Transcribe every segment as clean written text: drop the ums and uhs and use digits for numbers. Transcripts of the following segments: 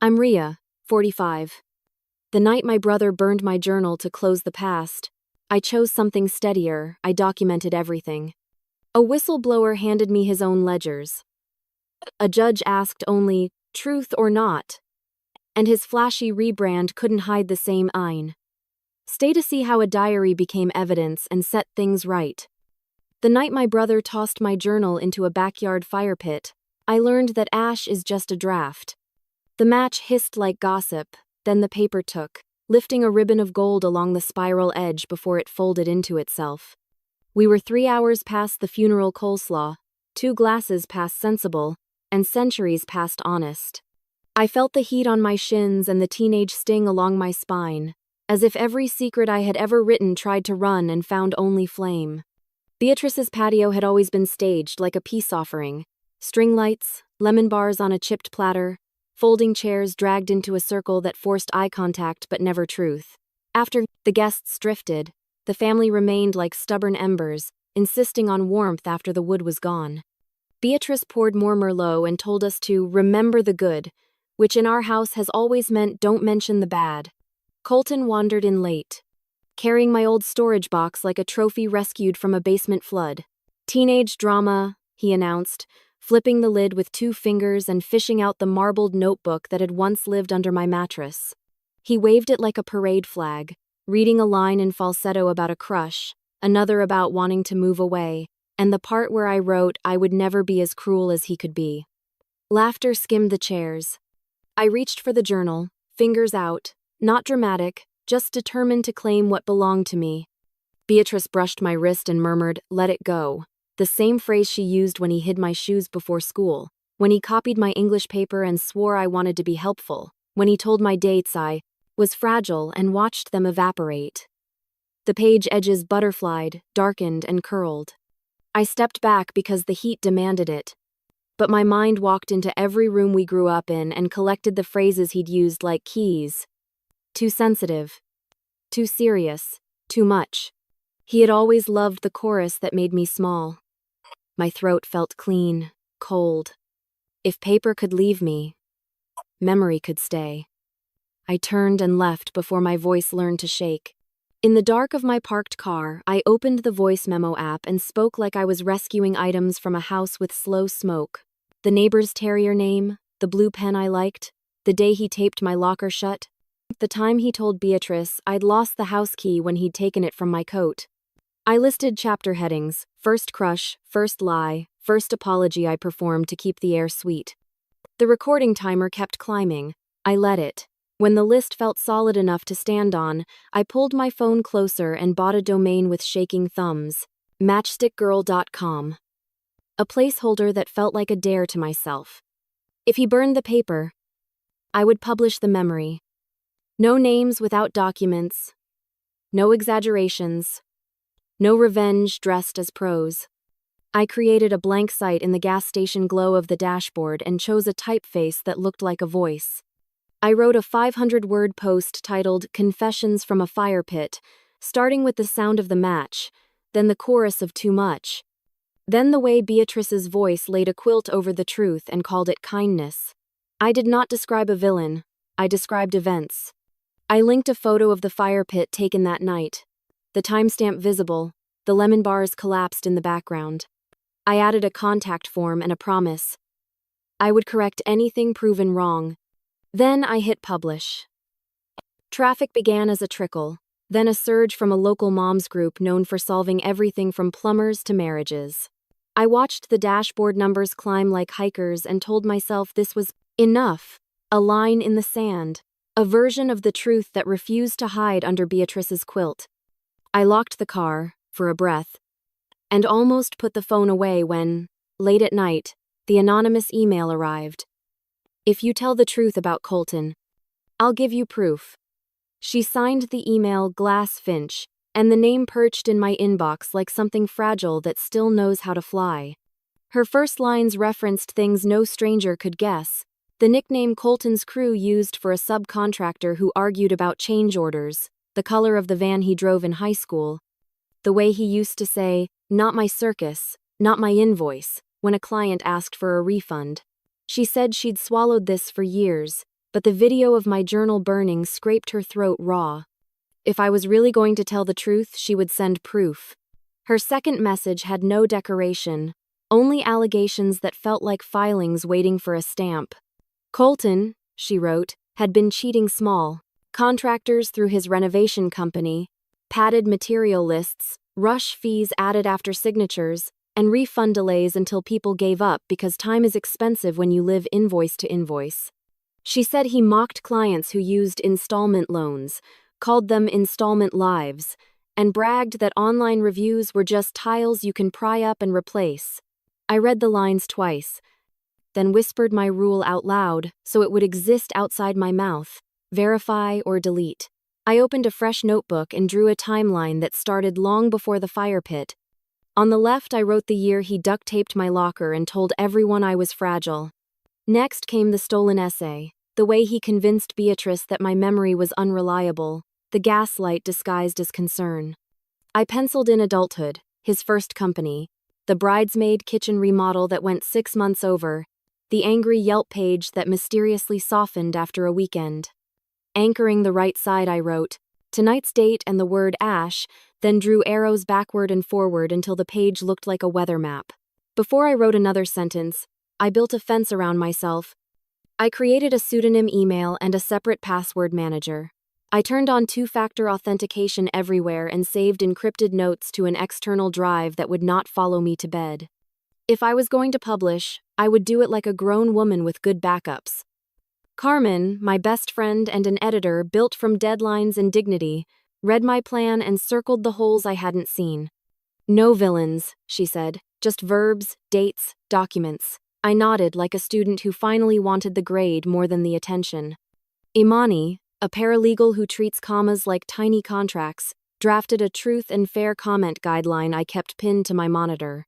I'm Ria, 45. The night my brother burned my journal to close the past, I chose something steadier. I documented everything. A whistleblower handed me his own ledgers. A judge asked only, truth or not? And his flashy rebrand couldn't hide the same ein. Stay to see how a diary became evidence and set things right. The night my brother tossed my journal into a backyard fire pit, I learned that ash is just a draft. The match hissed like gossip, then the paper took, lifting a ribbon of gold along the spiral edge before it folded into itself. We were 3 hours past the funeral coleslaw, 2 glasses past sensible, and centuries past honest. I felt the heat on my shins and the teenage sting along my spine, as if every secret I had ever written tried to run and found only flame. Beatrice's patio had always been staged like a peace offering. String lights, lemon bars on a chipped platter, folding chairs dragged into a circle that forced eye contact but never truth. After the guests drifted, the family remained like stubborn embers, insisting on warmth after the wood was gone. Beatrice poured more Merlot and told us to remember the good, which in our house has always meant don't mention the bad. Colton wandered in late, carrying my old storage box like a trophy rescued from a basement flood. Teenage drama, he announced, flipping the lid with 2 fingers and fishing out the marbled notebook that had once lived under my mattress. He waved it like a parade flag, reading a line in falsetto about a crush, another about wanting to move away, and the part where I wrote I would never be as cruel as he could be. Laughter skimmed the chairs. I reached for the journal, fingers out, not dramatic, just determined to claim what belonged to me. Beatrice brushed my wrist and murmured, "Let it go." The same phrase she used when he hid my shoes before school, when he copied my English paper and swore I wanted to be helpful, when he told my dates I was fragile and watched them evaporate. The page edges butterflied, darkened, and curled. I stepped back because the heat demanded it. But my mind walked into every room we grew up in and collected the phrases he'd used like keys. Too sensitive. Too serious. Too much. He had always loved the chorus that made me small. My throat felt clean, cold. If paper could leave me, memory could stay. I turned and left before my voice learned to shake. In the dark of my parked car, I opened the voice memo app and spoke like I was rescuing items from a house with slow smoke. The neighbor's terrier name, the blue pen I liked, the day he taped my locker shut, the time he told Beatrice I'd lost the house key when he'd taken it from my coat. I listed chapter headings: first crush, first lie, first apology I performed to keep the air sweet. The recording timer kept climbing. I let it. When the list felt solid enough to stand on, I pulled my phone closer and bought a domain with shaking thumbs, matchstickgirl.com. A placeholder that felt like a dare to myself. If he burned the paper, I would publish the memory. No names without documents. No exaggerations. No revenge dressed as prose. I created a blank site in the gas station glow of the dashboard and chose a typeface that looked like a voice. I wrote a 500-word post titled Confessions from a Fire Pit, starting with the sound of the match, then the chorus of Too Much. Then the way Beatrice's voice laid a quilt over the truth and called it kindness. I did not describe a villain. I described events. I linked a photo of the fire pit taken that night. The timestamp visible, the lemon bars collapsed in the background. I added a contact form and a promise. I would correct anything proven wrong. Then I hit publish. Traffic began as a trickle, then a surge from a local moms group known for solving everything from plumbers to marriages. I watched the dashboard numbers climb like hikers and told myself this was enough, a line in the sand, a version of the truth that refused to hide under Beatrice's quilt. I locked the car, for a breath, and almost put the phone away when, late at night, the anonymous email arrived. If you tell the truth about Colton, I'll give you proof. She signed the email Glass Finch, and the name perched in my inbox like something fragile that still knows how to fly. Her first lines referenced things no stranger could guess. The nickname Colton's crew used for a subcontractor who argued about change orders, the color of the van he drove in high school, the way he used to say, "Not my circus, not my invoice," when a client asked for a refund. She said she'd swallowed this for years, but the video of my journal burning scraped her throat raw. If I was really going to tell the truth, she would send proof. Her second message had no decoration, only allegations that felt like filings waiting for a stamp. Colton, she wrote, had been cheating small contractors through his renovation company, padded material lists, rush fees added after signatures, and refund delays until people gave up because time is expensive when you live invoice to invoice. She said he mocked clients who used installment loans, called them installment lives, and bragged that online reviews were just tiles you can pry up and replace. I read the lines twice, then whispered my rule out loud so it would exist outside my mouth: verify or delete. I opened a fresh notebook and drew a timeline that started long before the fire pit. On the left, I wrote the year he duct-taped my locker and told everyone I was fragile. Next came the stolen essay, the way he convinced Beatrice that my memory was unreliable, the gaslight disguised as concern. I penciled in adulthood, his first company, the bridesmaid kitchen remodel that went 6 months over, the angry Yelp page that mysteriously softened after a weekend. Anchoring the right side, I wrote, tonight's date and the word ash, then drew arrows backward and forward until the page looked like a weather map. Before I wrote another sentence, I built a fence around myself. I created a pseudonym email and a separate password manager. I turned on two-factor authentication everywhere and saved encrypted notes to an external drive that would not follow me to bed. If I was going to publish, I would do it like a grown woman with good backups. Carmen, my best friend and an editor built from deadlines and dignity, read my plan and circled the holes I hadn't seen. No villains, she said, just verbs, dates, documents. I nodded like a student who finally wanted the grade more than the attention. Imani, a paralegal who treats commas like tiny contracts, drafted a truth and fair comment guideline I kept pinned to my monitor.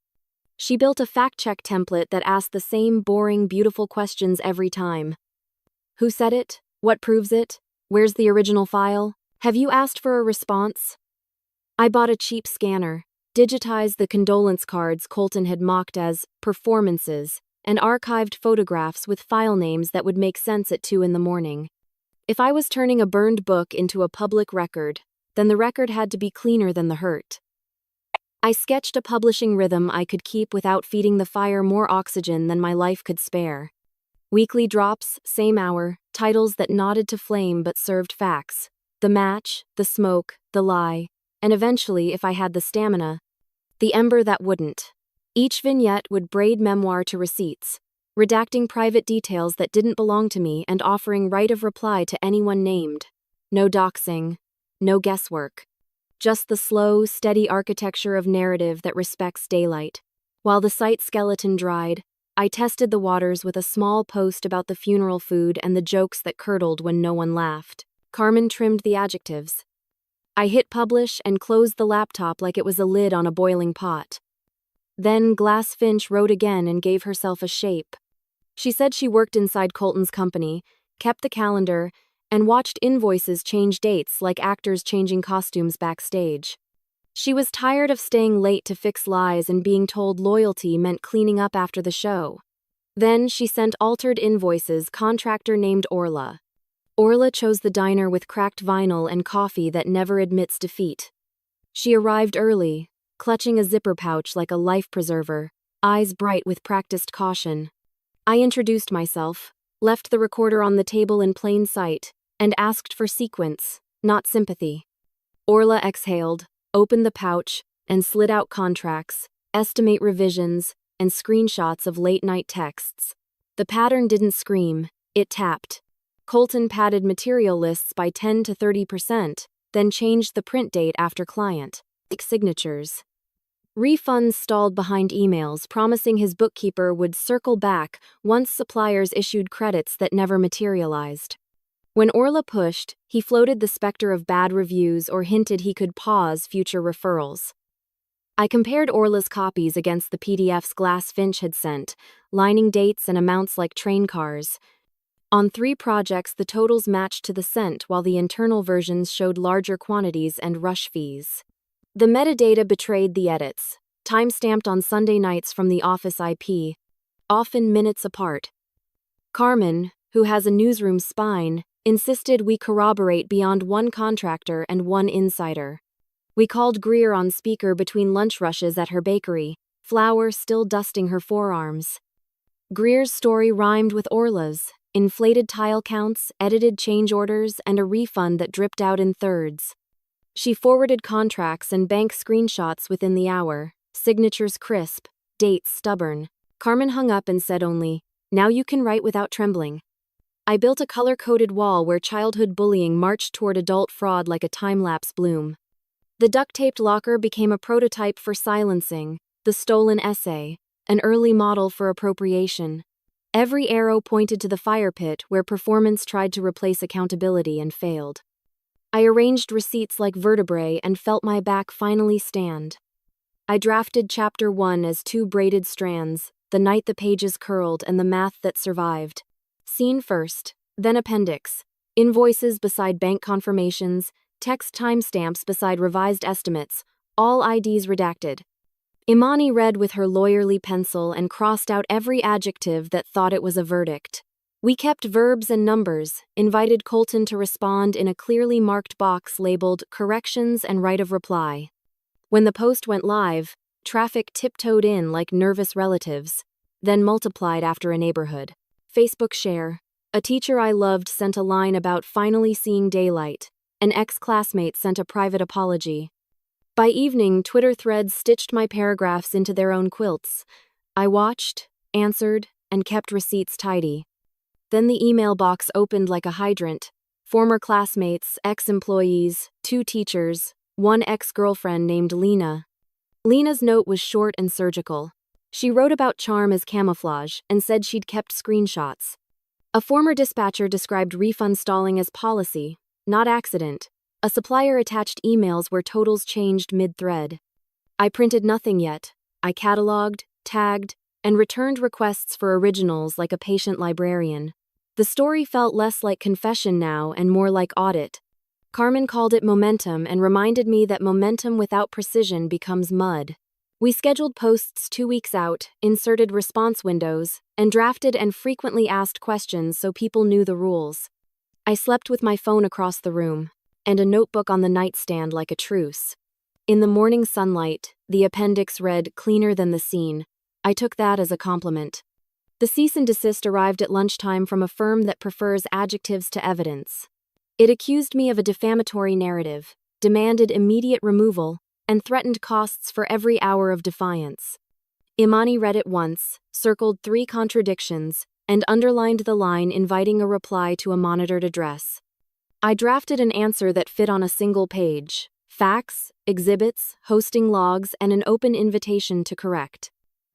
She built a fact-check template that asked the same boring, beautiful questions every time. Who said it? What proves it? Where's the original file? Have you asked for a response? I bought a cheap scanner, digitized the condolence cards Colton had mocked as performances, and archived photographs with file names that would make sense at 2 a.m. If I was turning a burned book into a public record, then the record had to be cleaner than the hurt. I sketched a publishing rhythm I could keep without feeding the fire more oxygen than my life could spare. Weekly drops, same hour, titles that nodded to flame but served facts. The match, the smoke, the lie, and eventually, if I had the stamina, the ember that wouldn't. Each vignette would braid memoir to receipts, redacting private details that didn't belong to me and offering right of reply to anyone named. No doxing, no guesswork. Just the slow, steady architecture of narrative that respects daylight. While the site skeleton dried, I tested the waters with a small post about the funeral food and the jokes that curdled when no one laughed. Carmen trimmed the adjectives. I hit publish and closed the laptop like it was a lid on a boiling pot. Then Glass Finch wrote again and gave herself a shape. She said she worked inside Colton's company, kept the calendar, and watched invoices change dates like actors changing costumes backstage. She was tired of staying late to fix lies and being told loyalty meant cleaning up after the show. Then she sent altered invoices contractor named Orla. Orla chose the diner with cracked vinyl and coffee that never admits defeat. She arrived early, clutching a zipper pouch like a life preserver, eyes bright with practiced caution. I introduced myself, left the recorder on the table in plain sight, and asked for sequence, not sympathy. Orla exhaled, opened the pouch, and slid out contracts, estimate revisions, and screenshots of late-night texts. The pattern didn't scream, it tapped. Colton padded material lists by 10 to 30%, then changed the print date after client. Signatures. Refunds stalled behind emails promising his bookkeeper would circle back once suppliers issued credits that never materialized. When Orla pushed, he floated the specter of bad reviews or hinted he could pause future referrals. I compared Orla's copies against the PDFs Glass Finch had sent, lining dates and amounts like train cars. On 3 projects, the totals matched to the cent while the internal versions showed larger quantities and rush fees. The metadata betrayed the edits, time-stamped on Sunday nights from the office IP, often minutes apart. Carmen, who has a newsroom spine, insisted we corroborate beyond one contractor and one insider. We called Greer on speaker between lunch rushes at her bakery, flour still dusting her forearms. Greer's story rhymed with Orla's: inflated tile counts, edited change orders, and a refund that dripped out in thirds. She forwarded contracts and bank screenshots within the hour, signatures crisp, dates stubborn. Carmen hung up and said only, "Now you can write without trembling." I built a color-coded wall where childhood bullying marched toward adult fraud like a time-lapse bloom. The duct-taped locker became a prototype for silencing, the stolen essay, an early model for appropriation. Every arrow pointed to the fire pit where performance tried to replace accountability and failed. I arranged receipts like vertebrae and felt my back finally stand. I drafted Chapter 1 as 2 braided strands, the night the pages curled and the math that survived. Scene first, then appendix. Invoices beside bank confirmations, text timestamps beside revised estimates, all IDs redacted. Imani read with her lawyerly pencil and crossed out every adjective that thought it was a verdict. We kept verbs and numbers, invited Colton to respond in a clearly marked box labeled corrections and right of reply. When the post went live, traffic tiptoed in like nervous relatives, then multiplied after a neighborhood. Facebook share. A teacher I loved sent a line about finally seeing daylight. An ex-classmate sent a private apology. By evening, Twitter threads stitched my paragraphs into their own quilts. I watched, answered, and kept receipts tidy. Then the email box opened like a hydrant. Former classmates, ex-employees, 2 teachers, 1 ex-girlfriend named Lena. Lena's note was short and surgical. She wrote about charm as camouflage and said she'd kept screenshots. A former dispatcher described refund stalling as policy, not accident. A supplier attached emails where totals changed mid-thread. I printed nothing yet. I cataloged, tagged, and returned requests for originals like a patient librarian. The story felt less like confession now and more like audit. Carmen called it momentum and reminded me that momentum without precision becomes mud. We scheduled posts 2 weeks out, inserted response windows, and drafted and frequently asked questions so people knew the rules. I slept with my phone across the room, and a notebook on the nightstand like a truce. In the morning sunlight, the appendix read cleaner than the scene. I took that as a compliment. The cease and desist arrived at lunchtime from a firm that prefers adjectives to evidence. It accused me of a defamatory narrative, demanded immediate removal, and threatened costs for every hour of defiance. Imani read it once, circled 3 contradictions, and underlined the line inviting a reply to a monitored address. I drafted an answer that fit on a single page: facts, exhibits, hosting logs, and an open invitation to correct.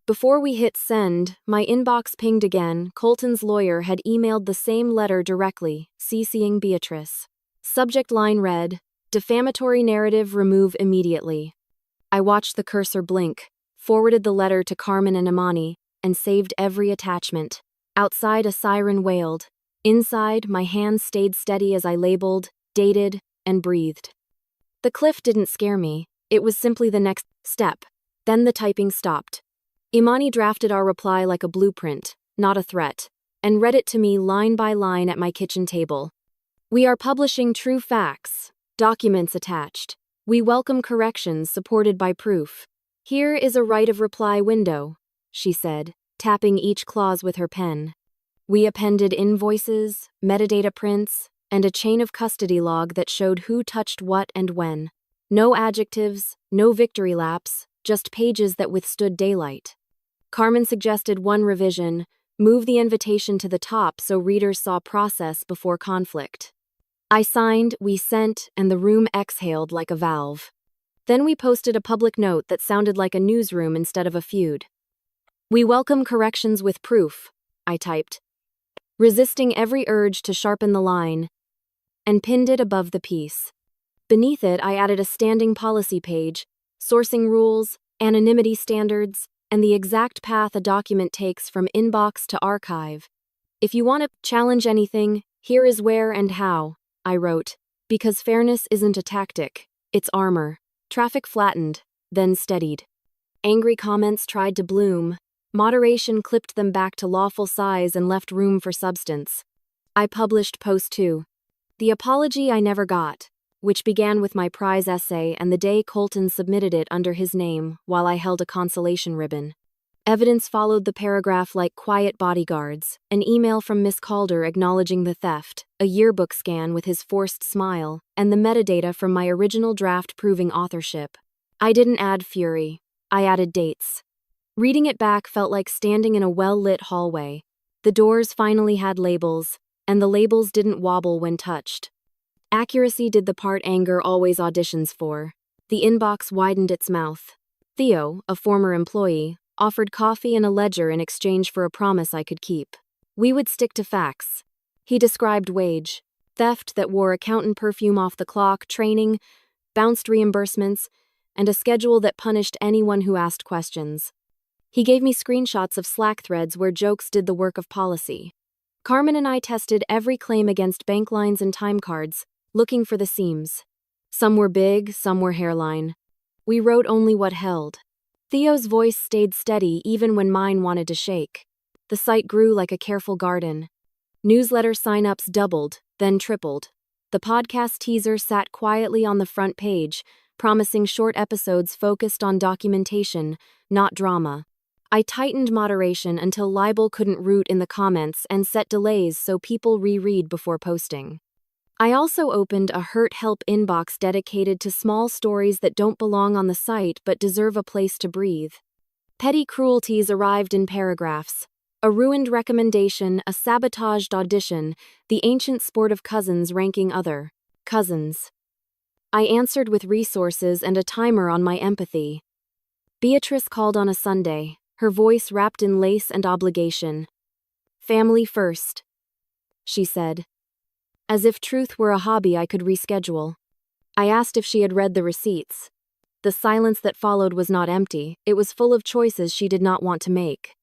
Before we hit send, my inbox pinged again. Colton's lawyer had emailed the same letter directly, CCing Beatrice. Subject line read, "Defamatory narrative remove immediately." I watched the cursor blink, forwarded the letter to Carmen and Imani, and saved every attachment. Outside, a siren wailed. Inside, my hands stayed steady as I labeled, dated, and breathed. The cliff didn't scare me. It was simply the next step. Then the typing stopped. Imani drafted our reply like a blueprint, not a threat, and read it to me line by line at my kitchen table. "We are publishing true facts. Documents attached. We welcome corrections supported by proof. Here is a right of reply window," she said, tapping each clause with her pen. We appended invoices, metadata prints, and a chain of custody log that showed who touched what and when. No adjectives, no victory laps, just pages that withstood daylight. Carmen suggested one revision: move the invitation to the top so readers saw process before conflict. I signed, we sent, and the room exhaled like a valve. Then we posted a public note that sounded like a newsroom instead of a feud. "We welcome corrections with proof," I typed, resisting every urge to sharpen the line, and pinned it above the piece. Beneath it, I added a standing policy page, sourcing rules, anonymity standards, and the exact path a document takes from inbox to archive. "If you want to challenge anything, here is where and how," I wrote, because fairness isn't a tactic, it's armor. Traffic flattened, then steadied. Angry comments tried to bloom. Moderation clipped them back to lawful size and left room for substance. I published post 2. The apology I never got, which began with my prize essay and the day Colton submitted it under his name while I held a consolation ribbon. Evidence followed the paragraph like quiet bodyguards, an email from Miss Calder acknowledging the theft, a yearbook scan with his forced smile, and the metadata from my original draft proving authorship. I didn't add fury. I added dates. Reading it back felt like standing in a well-lit hallway. The doors finally had labels, and the labels didn't wobble when touched. Accuracy did the part anger always auditions for. The inbox widened its mouth. Theo, a former employee, offered coffee and a ledger in exchange for a promise I could keep. We would stick to facts. He described wage, theft that wore accountant perfume off the clock, training, bounced reimbursements, and a schedule that punished anyone who asked questions. He gave me screenshots of Slack threads where jokes did the work of policy. Carmen and I tested every claim against bank lines and time cards, looking for the seams. Some were big, some were hairline. We wrote only what held. Theo's voice stayed steady even when mine wanted to shake. The site grew like a careful garden. Newsletter sign-ups doubled, then tripled. The podcast teaser sat quietly on the front page, promising short episodes focused on documentation, not drama. I tightened moderation until libel couldn't root in the comments and set delays so people reread before posting. I also opened a Hurt Help inbox dedicated to small stories that don't belong on the site but deserve a place to breathe. Petty cruelties arrived in paragraphs. A ruined recommendation, a sabotaged audition, the ancient sport of cousins ranking other cousins. I answered with resources and a timer on my empathy. Beatrice called on a Sunday, her voice wrapped in lace and obligation. "Family first," she said. As if truth were a hobby I could reschedule. I asked if she had read the receipts. The silence that followed was not empty, it was full of choices she did not want to make.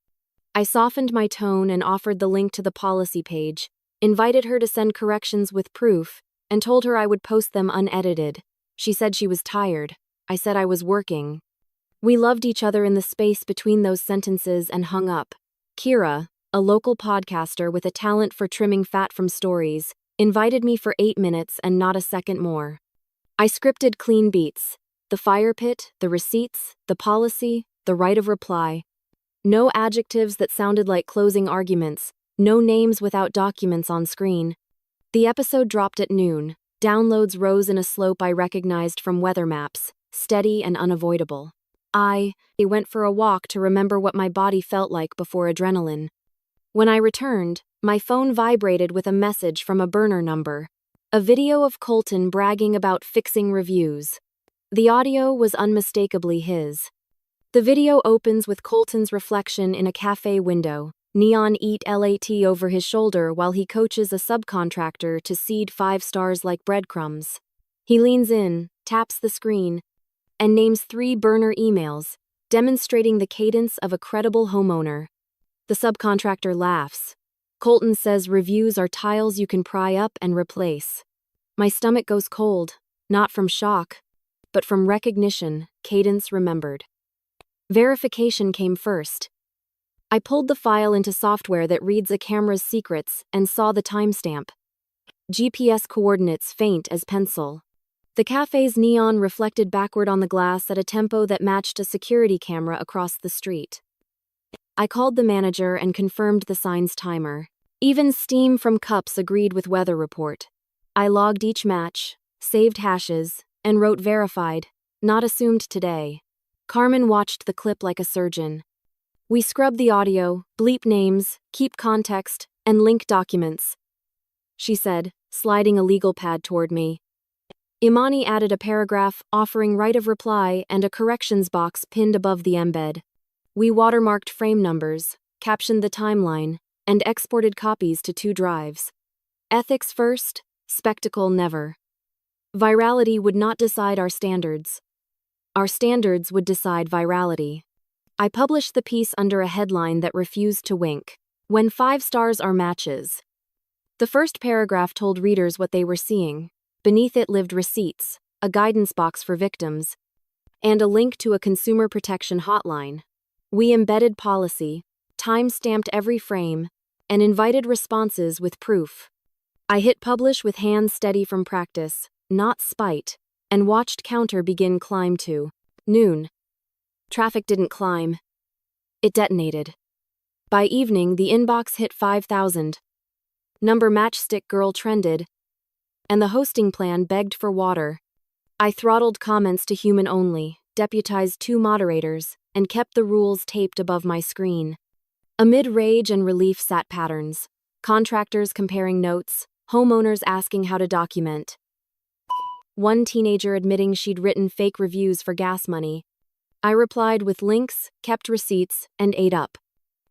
I softened my tone and offered the link to the policy page, invited her to send corrections with proof, and told her I would post them unedited. She said she was tired. I said I was working. We loved each other in the space between those sentences and hung up. Kira, a local podcaster with a talent for trimming fat from stories, invited me for 8 minutes and not a second more. I scripted clean beats. The fire pit, the receipts, the policy, the right of reply. No adjectives that sounded like closing arguments, no names without documents on screen. The episode dropped at noon. Downloads rose in a slope I recognized from weather maps, steady and unavoidable. I went for a walk to remember what my body felt like before adrenaline. When I returned, my phone vibrated with a message from a burner number. A video of Colton bragging about fixing reviews. The audio was unmistakably his. The video opens with Colton's reflection in a cafe window, neon "Eat LAT" over his shoulder while he coaches a subcontractor to seed 5 stars like breadcrumbs. He leans in, taps the screen, and names 3 burner emails, demonstrating the cadence of a credible homeowner. The subcontractor laughs. Colton says reviews are tiles you can pry up and replace. My stomach goes cold, not from shock, but from recognition, cadence remembered. Verification came first. I pulled the file into software that reads a camera's secrets and saw the timestamp. GPS coordinates faint as pencil. The cafe's neon reflected backward on the glass at a tempo that matched a security camera across the street. I called the manager and confirmed the sign's timer. Even steam from cups agreed with weather report. I logged each match, saved hashes, and wrote verified, not assumed today. Carmen watched the clip like a surgeon. We scrub the audio, bleep names, keep context, and link documents, she said, sliding a legal pad toward me. Imani added a paragraph offering right of reply and a corrections box pinned above the embed. We watermarked frame numbers, captioned the timeline, and exported copies to 2 drives. Ethics first, spectacle never. Virality would not decide our standards. Our standards would decide virality. I published the piece under a headline that refused to wink. When 5 stars are matches. The first paragraph told readers what they were seeing. Beneath it lived receipts, a guidance box for victims, and a link to a consumer protection hotline. We embedded policy, time-stamped every frame, and invited responses with proof. I hit publish with hands steady from practice, not spite, and watched counter begin climb to noon. Traffic didn't climb. It detonated. By evening, the inbox hit 5,000. Number matchstick girl trended, and the hosting plan begged for water. I throttled comments to human only, deputized 2 moderators, and kept the rules taped above my screen. Amid rage and relief sat patterns. Contractors comparing notes, homeowners asking how to document. One teenager admitting she'd written fake reviews for gas money. I replied with links, kept receipts, and ate up.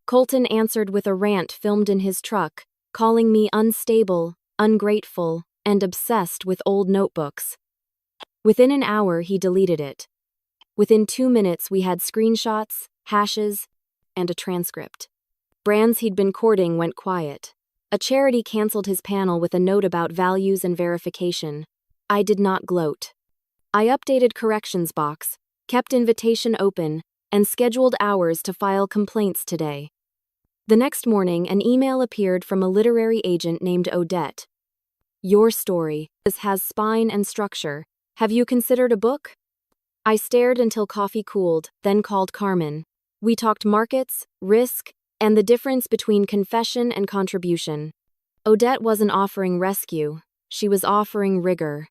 Colton answered with a rant filmed in his truck, calling me unstable, ungrateful, and obsessed with old notebooks. Within an hour, he deleted it. Within 2 minutes, we had screenshots, hashes, and a transcript. Brands he'd been courting went quiet. A charity canceled his panel with a note about values and verification. I did not gloat. I updated corrections box, kept invitation open, and scheduled hours to file complaints today. The next morning, an email appeared from a literary agent named Odette. Your story has spine and structure. Have you considered a book? I stared until coffee cooled, then called Carmen. We talked markets, risk, and the difference between confession and contribution. Odette wasn't offering rescue. She was offering rigor.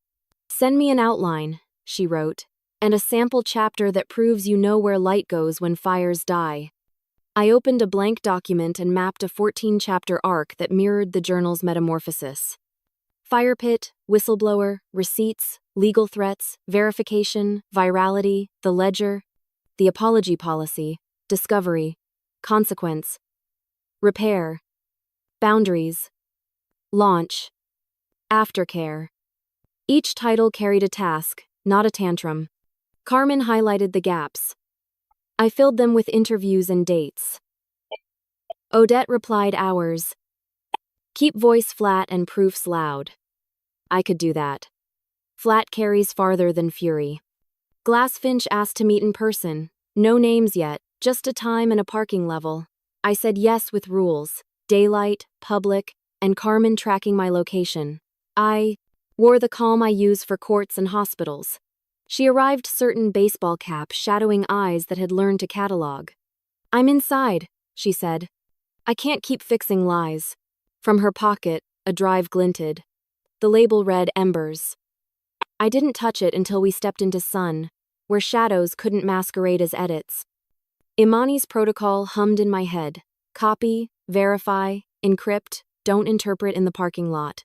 Send me an outline, she wrote, and a sample chapter that proves you know where light goes when fires die. I opened a blank document and mapped a 14-chapter arc that mirrored the journal's metamorphosis. Fire pit, whistleblower, receipts, legal threats, verification, virality, the ledger, the apology policy, discovery, consequence, repair, boundaries, launch, aftercare. Each title carried a task, not a tantrum. Carmen highlighted the gaps. I filled them with interviews and dates. Odette replied hours. Keep voice flat and proofs loud. I could do that. Flat carries farther than fury. Glassfinch asked to meet in person. No names yet, just a time and a parking level. I said yes with rules, daylight, public, and Carmen tracking my location. I wore the calm I use for courts and hospitals. She arrived certain baseball cap shadowing eyes that had learned to catalog. I'm inside, she said. I can't keep fixing lies. From her pocket, a drive glinted. The label read Embers. I didn't touch it until we stepped into sun, where shadows couldn't masquerade as edits. Imani's protocol hummed in my head. Copy, verify, encrypt, don't interpret in the parking lot.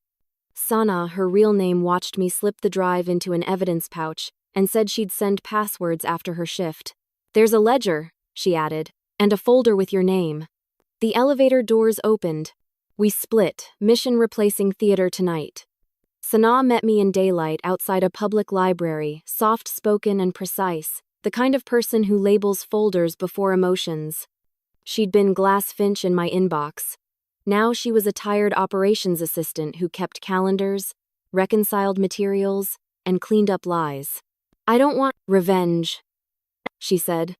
Sana, her real name, watched me slip the drive into an evidence pouch and said she'd send passwords after her shift. There's a ledger, she added, and a folder with your name. The elevator doors opened. We split, mission replacing theater tonight. Sana met me in daylight outside a public library, soft-spoken and precise, the kind of person who labels folders before emotions. She'd been Glassfinch in my inbox. Now she was a tired operations assistant who kept calendars, reconciled materials, and cleaned up lies. I don't want revenge, she said.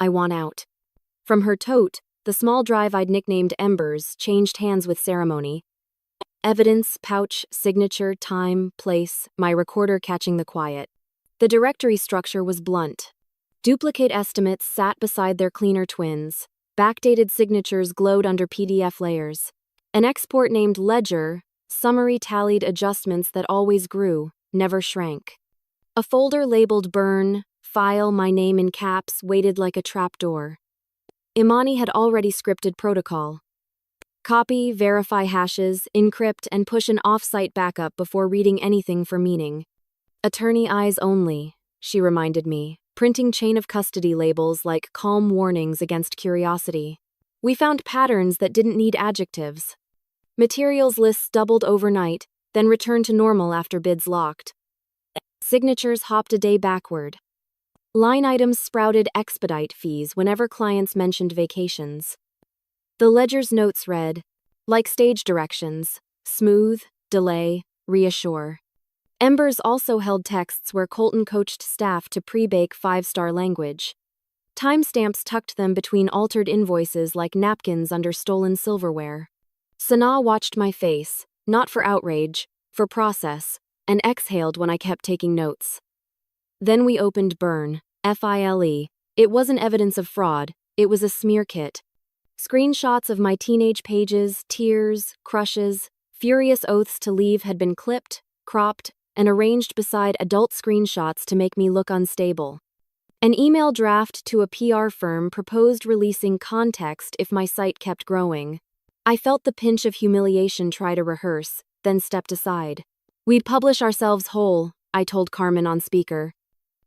I want out. From her tote, the small drive I'd nicknamed Embers changed hands with ceremony. Evidence, pouch, signature, time, place, my recorder catching the quiet. The directory structure was blunt. Duplicate estimates sat beside their cleaner twins. Backdated signatures glowed under PDF layers. An export named Ledger, summary tallied adjustments that always grew, never shrank. A folder labeled Burn, File, my name in caps, waited like a trapdoor. Imani had already scripted protocol. Copy, verify hashes, encrypt, and push an off-site backup before reading anything for meaning. Attorney eyes only, she reminded me, printing chain of custody labels like calm warnings against curiosity. We found patterns that didn't need adjectives. Materials lists doubled overnight, then returned to normal after bids locked. Signatures hopped a day backward. Line items sprouted expedite fees whenever clients mentioned vacations. The ledger's notes read, like stage directions, smooth, delay, reassure. Embers also held texts where Colton coached staff to pre-bake 5-star language. Timestamps tucked them between altered invoices like napkins under stolen silverware. Sana watched my face, Not for outrage, for process, and exhaled when I kept taking notes. Then we opened Burn, FILE. It wasn't evidence of fraud, it was a smear kit. Screenshots of my teenage pages, tears, crushes, furious oaths to leave had been clipped, cropped, and arranged beside adult screenshots to make me look unstable. An email draft to a PR firm proposed releasing context if my site kept growing. I felt the pinch of humiliation try to rehearse, then stepped aside. We'd publish ourselves whole, I told Carmen on speaker.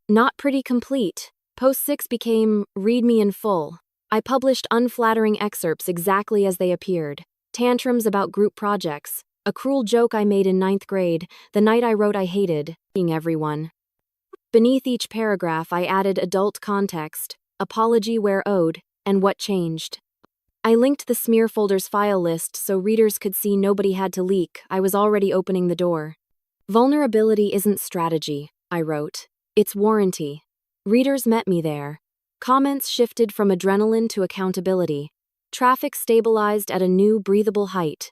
Not pretty complete. Post 6 became read me in full. I published unflattering excerpts exactly as they appeared. Tantrums about group projects. A cruel joke I made in 9th grade, the night I wrote I hated being everyone. Beneath each paragraph I added adult context, apology where owed, and what changed. I linked the smear folder's file list so readers could see nobody had to leak. I was already opening the door. Vulnerability isn't strategy, I wrote. It's warranty. Readers met me there. Comments shifted from adrenaline to accountability. Traffic stabilized at a new, breathable height.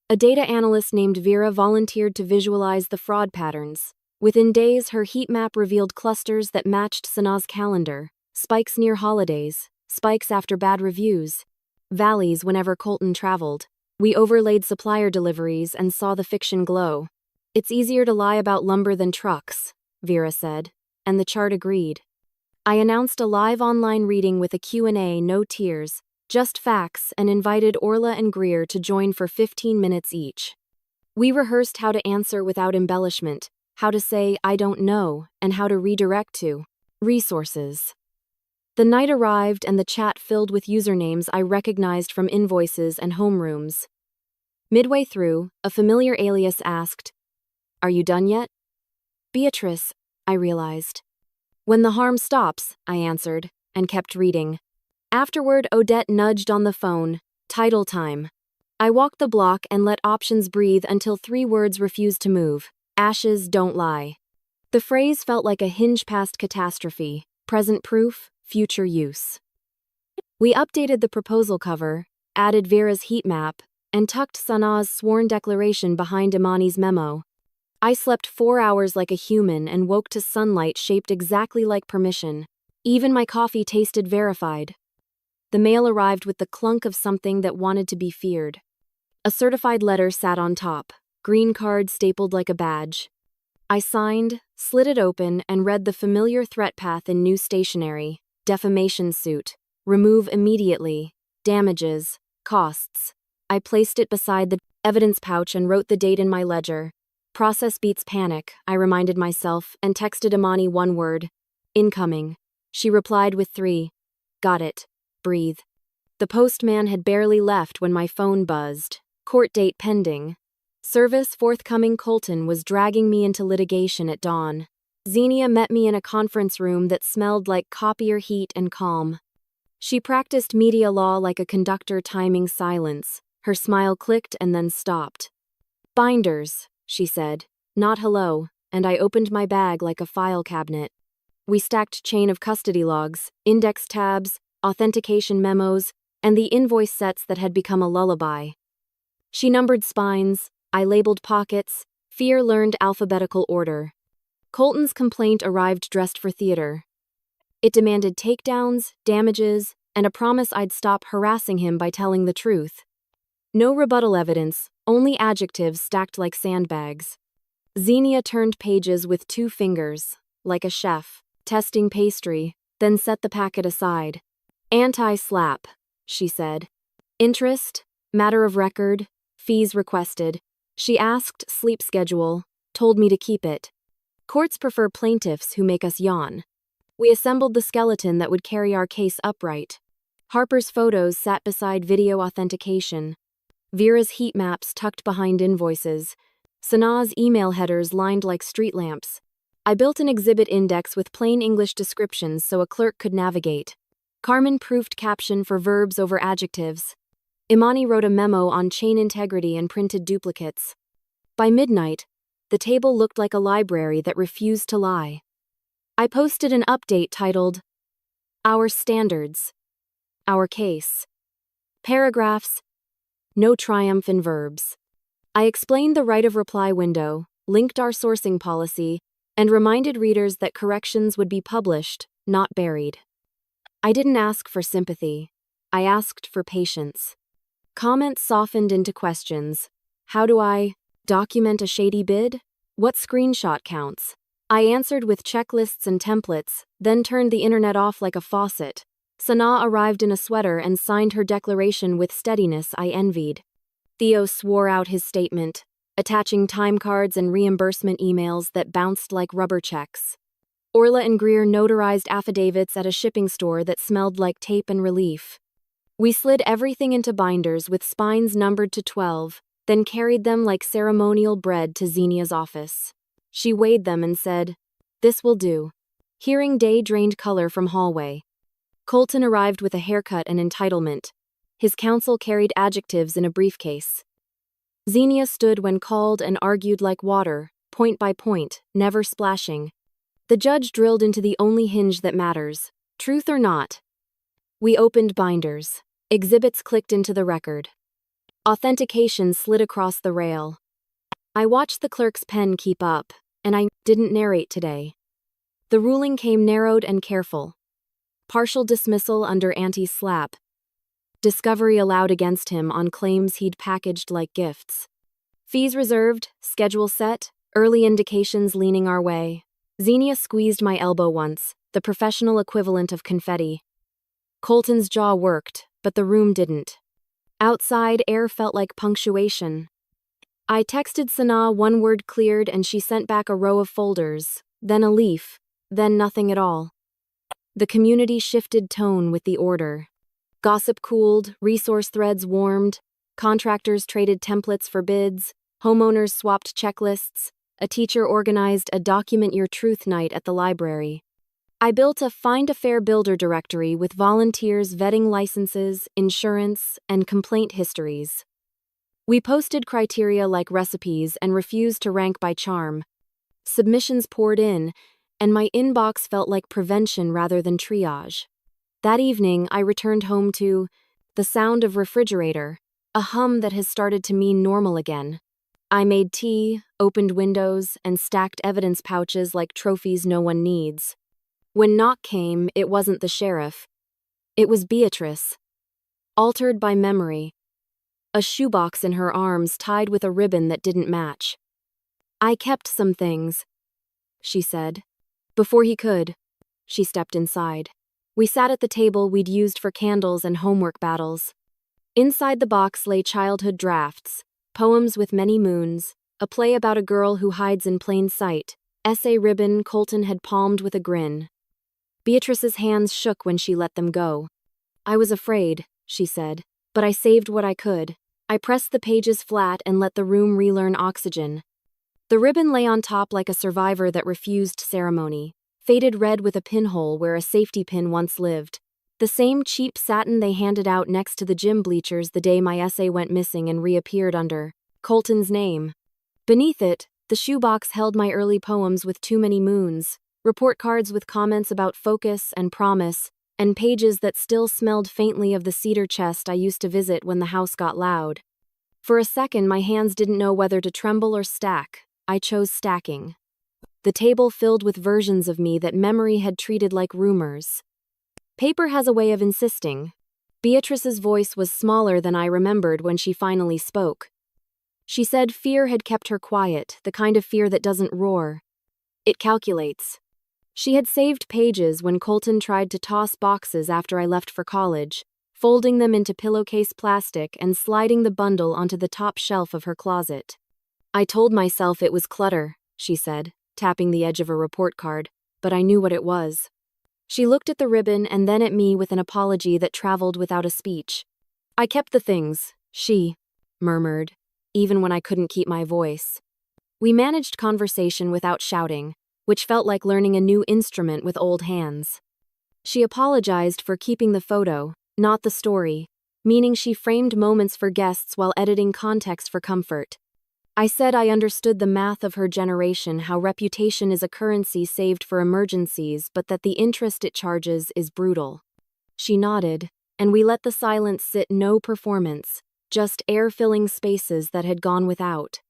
A data analyst named Vera volunteered to visualize the fraud patterns. Within days, her heat map revealed clusters that matched Sanaa's calendar, spikes near holidays, spikes after bad reviews, valleys whenever Colton traveled. We overlaid supplier deliveries and saw the fiction glow. It's easier to lie about lumber than trucks, Vera said, and the chart agreed. I announced a live online reading with a Q&A, no tears, just facts, and invited Orla and Greer to join for 15 minutes each. We rehearsed how to answer without embellishment, how to say I don't know, and how to redirect to resources. The night arrived and the chat filled with usernames I recognized from invoices and homerooms. Midway through, a familiar alias asked, "Are you done yet?" "Beatrice," I realized. "When the harm stops," I answered, and kept reading. Afterward, Odette nudged on the phone, "Title time." I walked the block and let options breathe until 3 words refused to move. Ashes don't lie. The phrase felt like a hinge past catastrophe, present proof, future use. We updated the proposal cover, added Vera's heat map, and tucked Sanaa's sworn declaration behind Imani's memo. I slept 4 hours like a human and woke to sunlight shaped exactly like permission. Even my coffee tasted verified. The mail arrived with the clunk of something that wanted to be feared. A certified letter sat on top, green card stapled like a badge. I signed, slid it open, and read the familiar threat path in new stationery. Defamation suit. Remove immediately. Damages. Costs. I placed it beside the evidence pouch and wrote the date in my ledger. Process beats panic, I reminded myself, and texted Imani 1 word. Incoming. She replied with 3. Got it. Breathe. The postman had barely left when my phone buzzed. Court date pending. Service forthcoming. Colton was dragging me into litigation at dawn. Xenia met me in a conference room that smelled like copier heat and calm. She practiced media law like a conductor timing silence. Her smile clicked and then stopped. Binders, she said, not hello, and I opened my bag like a file cabinet. We stacked chain of custody logs, index tabs, authentication memos, and the invoice sets that had become a lullaby. She numbered spines, I labeled pockets, Fear learned alphabetical order. Colton's complaint arrived dressed for theater. It demanded takedowns, damages, and a promise I'd stop harassing him by telling the truth. No rebuttal evidence, only adjectives stacked like sandbags. Xenia turned pages with 2 fingers, like a chef, testing pastry, then set the packet aside. Anti-SLAPP, she said. Interest, matter of record, fees requested. She asked sleep schedule, told me to keep it. Courts prefer plaintiffs who make us yawn. We assembled the skeleton that would carry our case upright. Harper's photos sat beside video authentication. Vera's heat maps tucked behind invoices. Sanaa's email headers lined like street lamps. I built an exhibit index with plain English descriptions so a clerk could navigate. Carmen proofed caption for verbs over adjectives. Imani wrote a memo on chain integrity and printed duplicates. By midnight, the table looked like a library that refused to lie. I posted an update titled, Our Standards. Our Case. Paragraphs. No triumph in verbs. I explained the right of reply window, linked our sourcing policy, and reminded readers that corrections would be published, not buried. I didn't ask for sympathy. I asked for patience. Comments softened into questions. How do I document a shady bid? What screenshot counts? I answered with checklists and templates, then turned the internet off like a faucet. Sanaa arrived in a sweater and signed her declaration with steadiness I envied. Theo swore out his statement, attaching time cards and reimbursement emails that bounced like rubber checks. Orla and Greer notarized affidavits at a shipping store that smelled like tape and relief. We slid everything into binders with spines numbered to 12, then carried them like ceremonial bread to Xenia's office. She weighed them and said, "This will do." Hearing day drained color from hallway. Colton arrived with a haircut and entitlement. His counsel carried adjectives in a briefcase. Xenia stood when called and argued like water, point by point, never splashing. The judge drilled into the only hinge that matters, truth or not. We opened binders. Exhibits clicked into the record. Authentication slid across the rail. I watched the clerk's pen keep up, and I didn't narrate today. The ruling came narrowed and careful. Partial dismissal under anti-SLAPP. Discovery allowed against him on claims he'd packaged like gifts. Fees reserved, schedule set, early indications leaning our way. Xenia squeezed my elbow once, the professional equivalent of confetti. Colton's jaw worked, but the room didn't. Outside, air felt like punctuation. I texted Sanaa, one word cleared, and she sent back a row of folders, then a leaf, then nothing at all. The community shifted tone with the order. Gossip cooled, resource threads warmed, contractors traded templates for bids, homeowners swapped checklists, a teacher organized a Document Your Truth night at the library. I built a Find a Fair Builder directory with volunteers vetting licenses, insurance, and complaint histories. We posted criteria like recipes and refused to rank by charm. Submissions poured in, and my inbox felt like prevention rather than triage. That evening, I returned home to the sound of refrigerator, a hum that has started to mean normal again. I made tea, opened windows, and stacked evidence pouches like trophies no one needs. When knock came, it wasn't the sheriff. It was Beatrice. Altered by memory. A shoebox in her arms tied with a ribbon that didn't match. "I kept some things," she said. Before he could, she stepped inside. We sat at the table we'd used for candles and homework battles. Inside the box lay childhood drafts, poems with many moons, a play about a girl who hides in plain sight, essay ribbon Colton had palmed with a grin. Beatrice's hands shook when she let them go. "I was afraid," she said, "but I saved what I could. I pressed the pages flat and let the room relearn oxygen." The ribbon lay on top like a survivor that refused ceremony, faded red with a pinhole where a safety pin once lived. The same cheap satin they handed out next to the gym bleachers the day my essay went missing and reappeared under Colton's name. Beneath it, the shoebox held my early poems with too many moons, report cards with comments about focus and promise, and pages that still smelled faintly of the cedar chest I used to visit when the house got loud. For a second, my hands didn't know whether to tremble or stack. I chose stacking. The table filled with versions of me that memory had treated like rumors. Paper has a way of insisting. Beatrice's voice was smaller than I remembered when she finally spoke. She said fear had kept her quiet, the kind of fear that doesn't roar. It calculates. She had saved pages when Colton tried to toss boxes after I left for college, folding them into pillowcase plastic and sliding the bundle onto the top shelf of her closet. "I told myself it was clutter," she said, tapping the edge of a report card, "but I knew what it was." She looked at the ribbon and then at me with an apology that traveled without a speech. "I kept the things," she murmured, even when I couldn't keep my voice. We managed conversation without shouting, which felt like learning a new instrument with old hands. She apologized for keeping the photo, not the story, meaning she framed moments for guests while editing context for comfort. I said I understood the math of her generation, how reputation is a currency saved for emergencies, but that the interest it charges is brutal. She nodded, and we let the silence sit, no performance, just air-filling spaces that had gone without.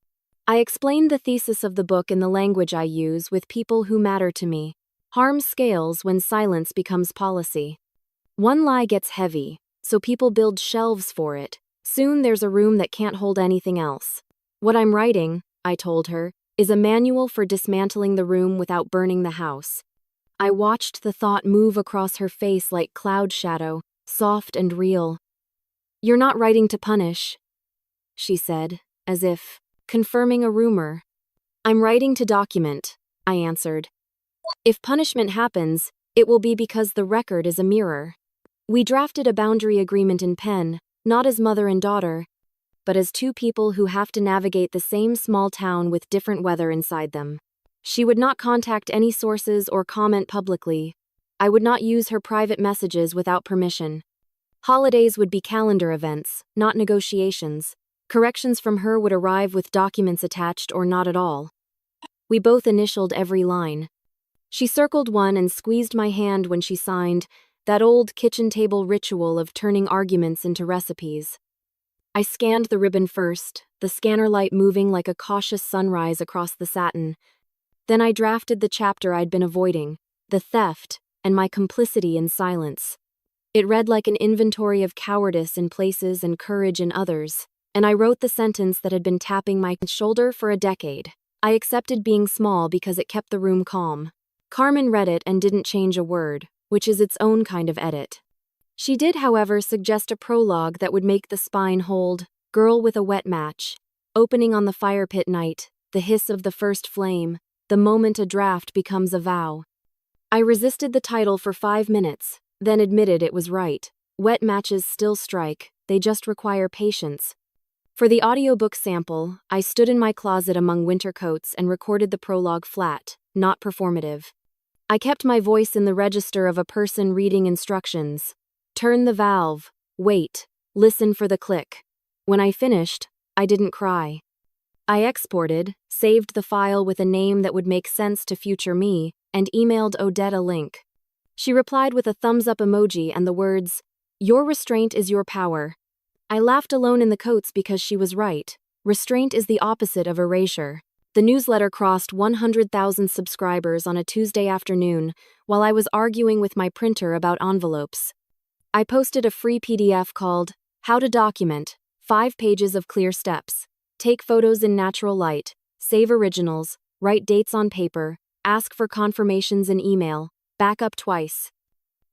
I explained the thesis of the book in the language I use with people who matter to me. Harm scales when silence becomes policy. One lie gets heavy, so people build shelves for it. Soon there's a room that can't hold anything else. What I'm writing, I told her, is a manual for dismantling the room without burning the house. I watched the thought move across her face like cloud shadow, soft and real. "You're not writing to punish," she said, as if confirming a rumor. "I'm writing to document," I answered. "If punishment happens, it will be because the record is a mirror." We drafted a boundary agreement in pen, not as mother and daughter, but as two people who have to navigate the same small town with different weather inside them. She would not contact any sources or comment publicly. I would not use her private messages without permission. Holidays would be calendar events, not negotiations. Corrections from her would arrive with documents attached or not at all. We both initialed every line. She circled one and squeezed my hand when she signed, that old kitchen table ritual of turning arguments into recipes. I scanned the ribbon first, the scanner light moving like a cautious sunrise across the satin. Then I drafted the chapter I'd been avoiding, the theft, and my complicity in silence. It read like an inventory of cowardice in places and courage in others, and I wrote the sentence that had been tapping my shoulder for a decade. I accepted being small because it kept the room calm. Carmen read it and didn't change a word, which is its own kind of edit. She did, however, suggest a prologue that would make the spine hold, girl with a wet match, opening on the fire pit night, the hiss of the first flame, the moment a draft becomes a vow. I resisted the title for 5 minutes, then admitted it was right. Wet matches still strike, they just require patience. For the audiobook sample, I stood in my closet among winter coats and recorded the prologue flat, not performative. I kept my voice in the register of a person reading instructions. Turn the valve, wait, listen for the click. When I finished, I didn't cry. I exported, saved the file with a name that would make sense to future me, and emailed Odette a link. She replied with a thumbs-up emoji and the words, "Your restraint is your power." I laughed alone in the coats because she was right. Restraint is the opposite of erasure. The newsletter crossed 100,000 subscribers on a Tuesday afternoon while I was arguing with my printer about envelopes. I posted a free PDF called How to Document, 5 pages of clear steps. Take photos in natural light, save originals, write dates on paper, ask for confirmations in email, back up twice.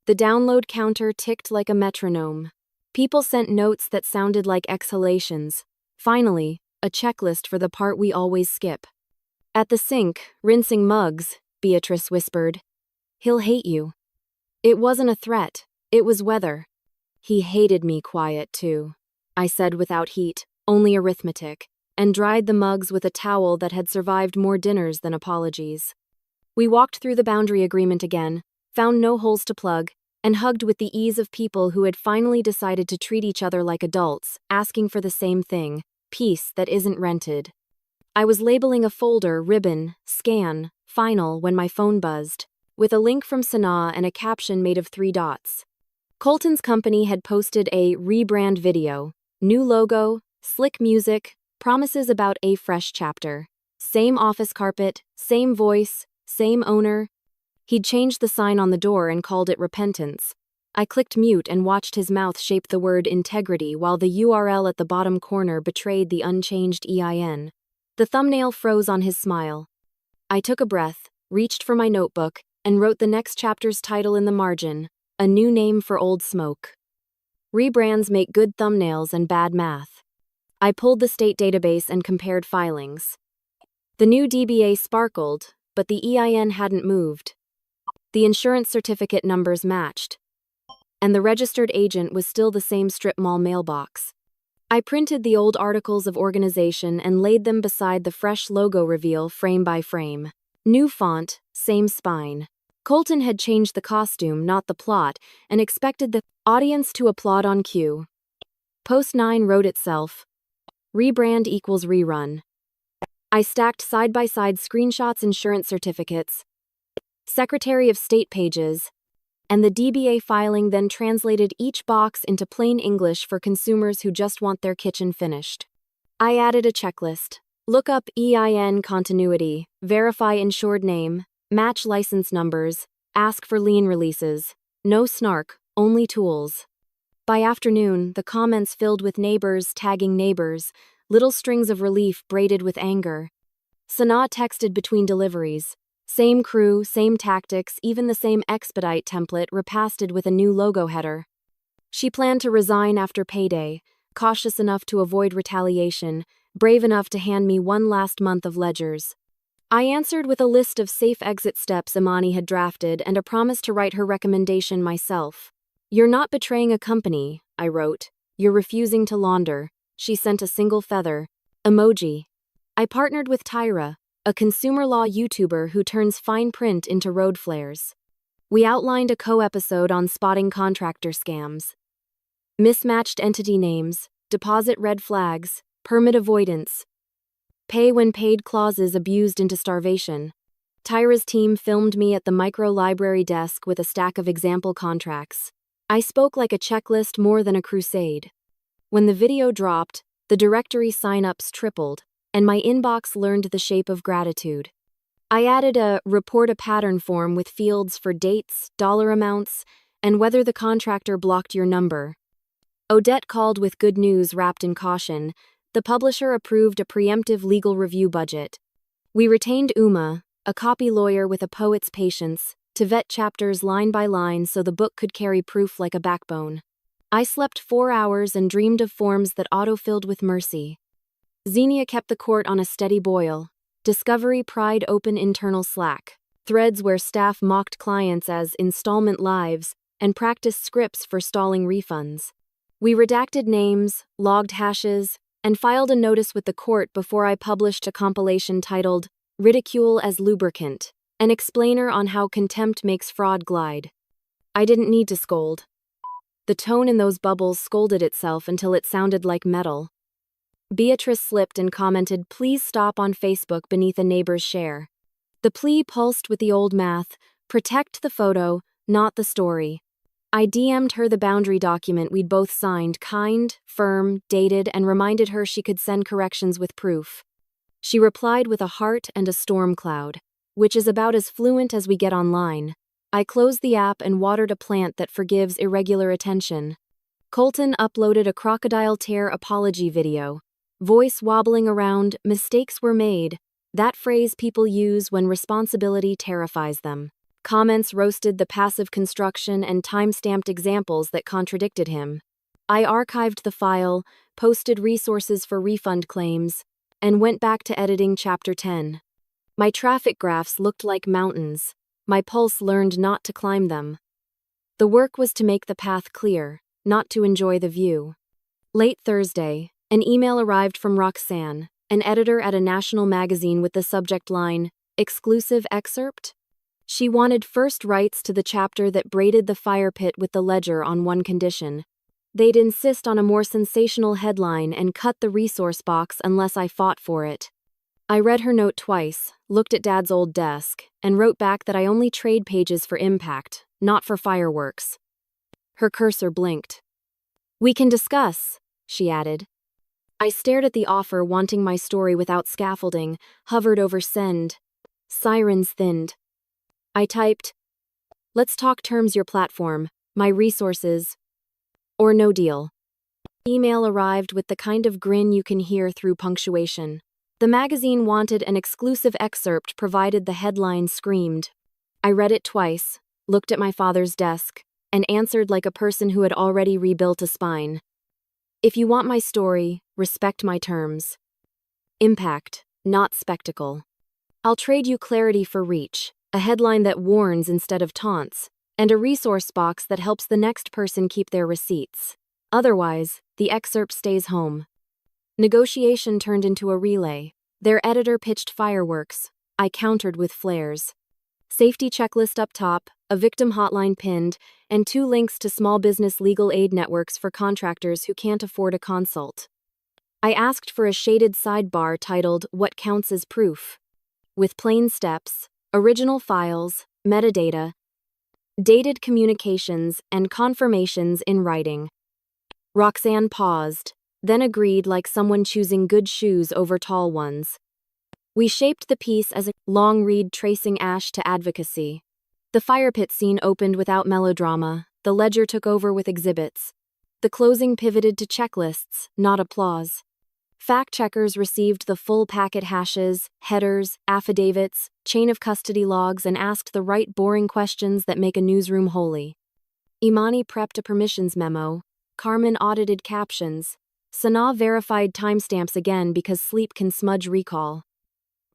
The download counter ticked like a metronome. People sent notes that sounded like exhalations. Finally, a checklist for the part we always skip. At the sink, rinsing mugs, Beatrice whispered. "He'll hate you." It wasn't a threat, it was weather. He hated me quiet, too, I said without heat, only arithmetic, and dried the mugs with a towel that had survived more dinners than apologies. We walked through the boundary agreement again, found no holes to plug, and hugged with the ease of people who had finally decided to treat each other like adults, asking for the same thing. Peace that isn't rented. I was labeling a folder, ribbon, scan, final when my phone buzzed, with a link from Sanaa and a caption made of 3 dots. Colton's company had posted a rebrand video, new logo, slick music, promises about a fresh chapter. Same office carpet, same voice, same owner. He'd changed the sign on the door and called it Repentance. I clicked mute and watched his mouth shape the word integrity while the URL at the bottom corner betrayed the unchanged EIN. The thumbnail froze on his smile. I took a breath, reached for my notebook, and wrote the next chapter's title in the margin, A New Name for Old Smoke. Rebrands make good thumbnails and bad math. I pulled the state database and compared filings. The new DBA sparkled, but the EIN hadn't moved. The insurance certificate numbers matched, and the registered agent was still the same strip mall mailbox. I printed the old articles of organization and laid them beside the fresh logo reveal frame by frame. New font, same spine. Colton had changed the costume, not the plot, and expected the audience to applaud on cue. Post 9 wrote itself. Rebrand equals rerun. I stacked side-by-side screenshots, insurance certificates, Secretary of State pages, and the DBA filing then translated each box into plain English for consumers who just want their kitchen finished. I added a checklist. Look up EIN continuity, verify insured name, match license numbers, ask for lien releases. No snark, only tools. By afternoon, the comments filled with neighbors tagging neighbors, little strings of relief braided with anger. Sanaa texted between deliveries. Same crew, same tactics, even the same expedite template repasted with a new logo header. She planned to resign after payday, cautious enough to avoid retaliation, brave enough to hand me one last month of ledgers. I answered with a list of safe exit steps Imani had drafted and a promise to write her recommendation myself. You're not betraying a company, I wrote. You're refusing to launder. She sent a single feather. Emoji. I partnered with Tyra, a consumer law YouTuber who turns fine print into road flares. We outlined a co-episode on spotting contractor scams. Mismatched entity names, deposit red flags, permit avoidance, pay when paid clauses abused into starvation. Tyra's team filmed me at the micro-library desk with a stack of example contracts. I spoke like a checklist more than a crusade. When the video dropped, the directory sign-ups tripled, and my inbox learned the shape of gratitude. I added a report a pattern form with fields for dates, dollar amounts, and whether the contractor blocked your number. Odette called with good news wrapped in caution. The publisher approved a preemptive legal review budget. We retained Uma, a copy lawyer with a poet's patience, to vet chapters line by line so the book could carry proof like a backbone. I slept 4 hours and dreamed of forms that auto-filled with mercy. Xenia kept the court on a steady boil. Discovery pried open internal Slack, threads where staff mocked clients as installment lives and practiced scripts for stalling refunds. We redacted names, logged hashes, and filed a notice with the court before I published a compilation titled Ridicule as Lubricant, an explainer on how contempt makes fraud glide. I didn't need to scold. The tone in those bubbles scolded itself until it sounded like metal. Beatrice slipped and commented, "Please stop" on Facebook beneath a neighbor's share. The plea pulsed with the old math, protect the photo, not the story. I DM'd her the boundary document we'd both signed, kind, firm, dated, and reminded her she could send corrections with proof. She replied with a heart and a storm cloud, which is about as fluent as we get online. I closed the app and watered a plant that forgives irregular attention. Colton uploaded a crocodile tear apology video. Voice wobbling around, mistakes were made, that phrase people use when responsibility terrifies them. Comments roasted the passive construction and time-stamped examples that contradicted him. I archived the file, posted resources for refund claims, and went back to editing Chapter 10. My traffic graphs looked like mountains. My pulse learned not to climb them. The work was to make the path clear, not to enjoy the view. Late Thursday, an email arrived from Roxanne, an editor at a national magazine with the subject line, "Exclusive excerpt?" She wanted first rights to the chapter that braided the fire pit with the ledger on one condition. They'd insist on a more sensational headline and cut the resource box unless I fought for it. I read her note twice, looked at Dad's old desk, and wrote back that I only trade pages for impact, not for fireworks. Her cursor blinked. "We can discuss," she added. I stared at the offer, wanting my story without scaffolding, hovered over send. Sirens thinned. I typed, "Let's talk terms, your platform, my resources, or no deal." Email arrived with the kind of grin you can hear through punctuation. The magazine wanted an exclusive excerpt provided the headline screamed. I read it twice, looked at my father's desk, and answered like a person who had already rebuilt a spine. "If you want my story, respect my terms. Impact, not spectacle. I'll trade you clarity for reach, a headline that warns instead of taunts, and a resource box that helps the next person keep their receipts. Otherwise, the excerpt stays home." Negotiation turned into a relay. Their editor pitched fireworks. I countered with flares. Safety checklist up top, a victim hotline pinned, and 2 links to small business legal aid networks for contractors who can't afford a consult. I asked for a shaded sidebar titled "What Counts as Proof?" with plain steps, original files, metadata, dated communications, and confirmations in writing. Roxanne paused, then agreed like someone choosing good shoes over tall ones. We shaped the piece as a long read tracing ash to advocacy. The fire pit scene opened without melodrama, the ledger took over with exhibits. The closing pivoted to checklists, not applause. Fact-checkers received the full packet hashes, headers, affidavits, chain of custody logs, and asked the right boring questions that make a newsroom holy. Imani prepped a permissions memo. Carmen audited captions. Sanaa verified timestamps again because sleep can smudge recall.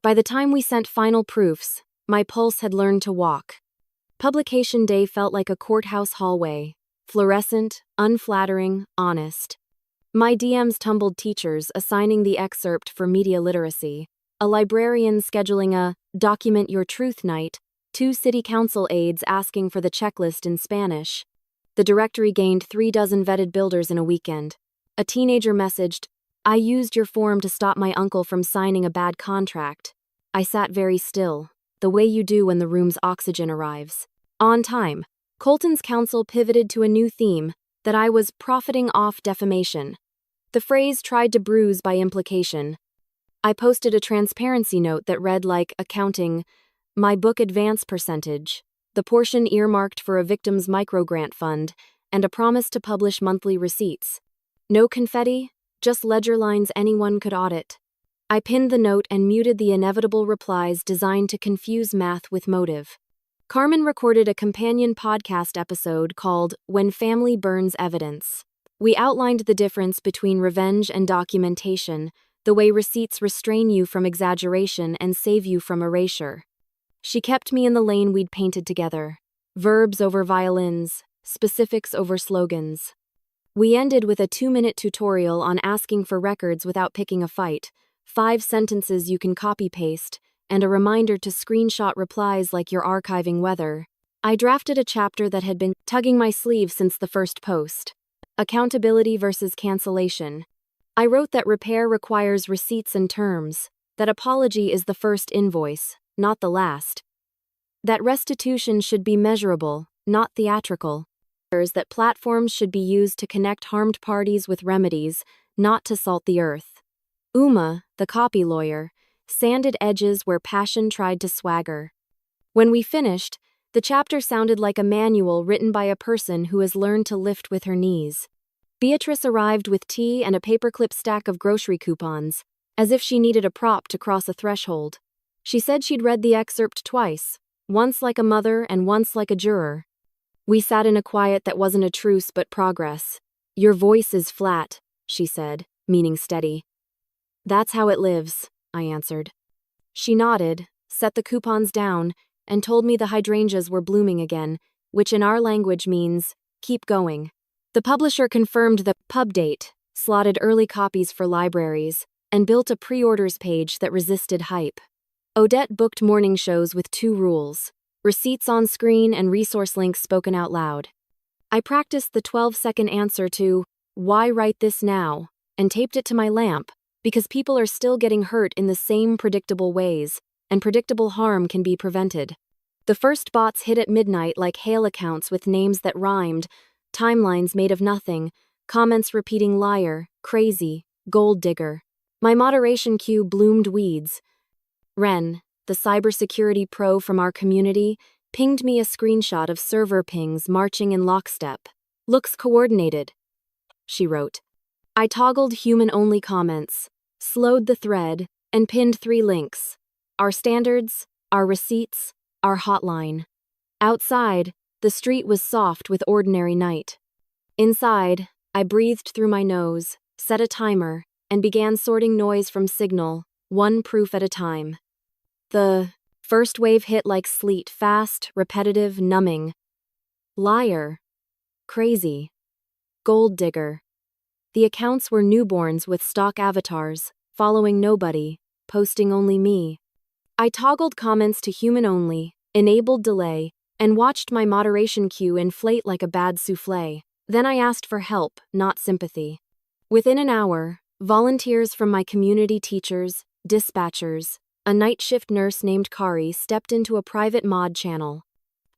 By the time we sent final proofs, my pulse had learned to walk. Publication day felt like a courthouse hallway. Fluorescent, unflattering, honest. My DMs tumbled teachers assigning the excerpt for media literacy, a librarian scheduling a document your truth night, 2 city council aides asking for the checklist in Spanish. The directory gained 3 dozen vetted builders in a weekend. A teenager messaged, "I used your form to stop my uncle from signing a bad contract." I sat very still, the way you do when the room's oxygen arrives. On time, Colton's counsel pivoted to a new theme, that I was profiting off defamation. The phrase tried to bruise by implication. I posted a transparency note that read like accounting, my book advance percentage, the portion earmarked for a victim's microgrant fund, and a promise to publish monthly receipts. No confetti, just ledger lines anyone could audit. I pinned the note and muted the inevitable replies designed to confuse math with motive. Carmen recorded a companion podcast episode called When Family Burns Evidence. We outlined the difference between revenge and documentation, the way receipts restrain you from exaggeration and save you from erasure. She kept me in the lane we'd painted together. Verbs over violins, specifics over slogans. We ended with a 2-minute tutorial on asking for records without picking a fight, 5 sentences you can copy-paste, and a reminder to screenshot replies like you're archiving weather. I drafted a chapter that had been tugging my sleeve since the first post. Accountability versus cancellation. I wrote that repair requires receipts and terms, that apology is the first invoice, not the last. That restitution should be measurable, not theatrical. That platforms should be used to connect harmed parties with remedies, not to salt the earth. Uma, the copy lawyer, sanded edges where passion tried to swagger. When we finished, the chapter sounded like a manual written by a person who has learned to lift with her knees. Beatrice arrived with tea and a paperclip stack of grocery coupons, as if she needed a prop to cross a threshold. She said she'd read the excerpt twice, once like a mother and once like a juror. We sat in a quiet that wasn't a truce but progress. Your voice is flat, she said, meaning steady. That's how it lives, I answered. She nodded, set the coupons down, and told me the hydrangeas were blooming again, which in our language means, keep going. The publisher confirmed the pub date, slotted early copies for libraries, and built a pre-orders page that resisted hype. Odette booked morning shows with 2 rules: receipts on screen and resource links spoken out loud. I practiced the 12-second answer to, "Why write this now?" and taped it to my lamp, because people are still getting hurt in the same predictable ways, and predictable harm can be prevented. The first bots hit at midnight like hail accounts with names that rhymed, timelines made of nothing, comments repeating liar, crazy, gold digger. My moderation queue bloomed weeds. Ren, the cybersecurity pro from our community, pinged me a screenshot of server pings marching in lockstep. Looks coordinated, she wrote. I toggled human-only comments, slowed the thread, and pinned 3 links. Our standards, our receipts, our hotline. Outside, the street was soft with ordinary night. Inside, I breathed through my nose, set a timer, and began sorting noise from signal, 1 proof at a time. The first wave hit like sleet, fast, repetitive, numbing. Liar. Crazy. Gold digger. The accounts were newborns with stock avatars, following nobody, posting only me. I toggled comments to human only, enabled delay, and watched my moderation queue inflate like a bad soufflé. Then I asked for help, not sympathy. Within an hour, volunteers from my community, teachers, dispatchers, a night shift nurse named Kari stepped into a private mod channel.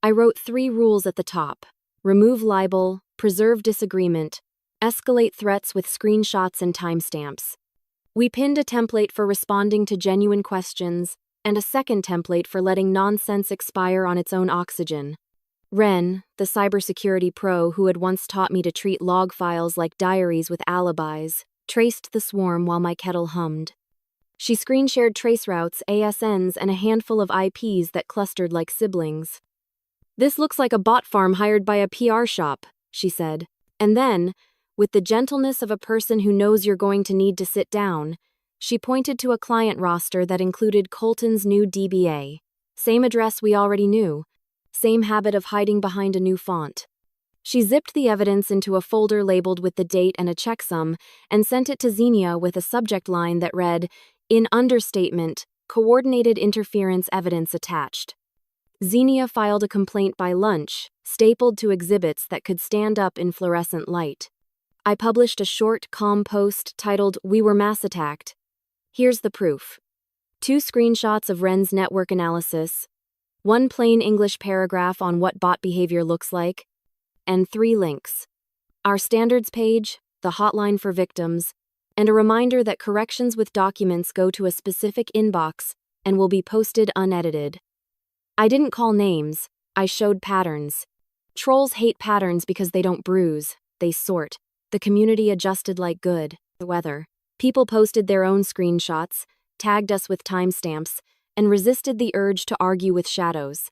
I I wrote 3 rules at the top: remove libel, preserve disagreement, escalate threats with screenshots and timestamps. We pinned a template for responding to genuine questions and a second template for letting nonsense expire on its own oxygen. Ren, the cybersecurity pro who had once taught me to treat log files like diaries with alibis, traced the swarm while my kettle hummed. She screen-shared traceroutes, ASNs, and a handful of IPs that clustered like siblings. "This looks like a bot farm hired by a PR shop," she said. And then, with the gentleness of a person who knows you're going to need to sit down, she pointed to a client roster that included Colton's new DBA. Same address we already knew. Same habit of hiding behind a new font. She zipped the evidence into a folder labeled with the date and a checksum and sent it to Xenia with a subject line that read, "In understatement, coordinated interference evidence attached." Xenia filed a complaint by lunch, stapled to exhibits that could stand up in fluorescent light. I published a short, calm post titled, "We were mass attacked. Here's the proof." 2 screenshots of Ren's network analysis, 1 plain English paragraph on what bot behavior looks like, and 3 links. Our standards page, the hotline for victims, and a reminder that corrections with documents go to a specific inbox and will be posted unedited. I didn't call names, I showed patterns. Trolls hate patterns because they don't bruise, they sort. The community adjusted like good weather. People posted their own screenshots, tagged us with timestamps, and resisted the urge to argue with shadows.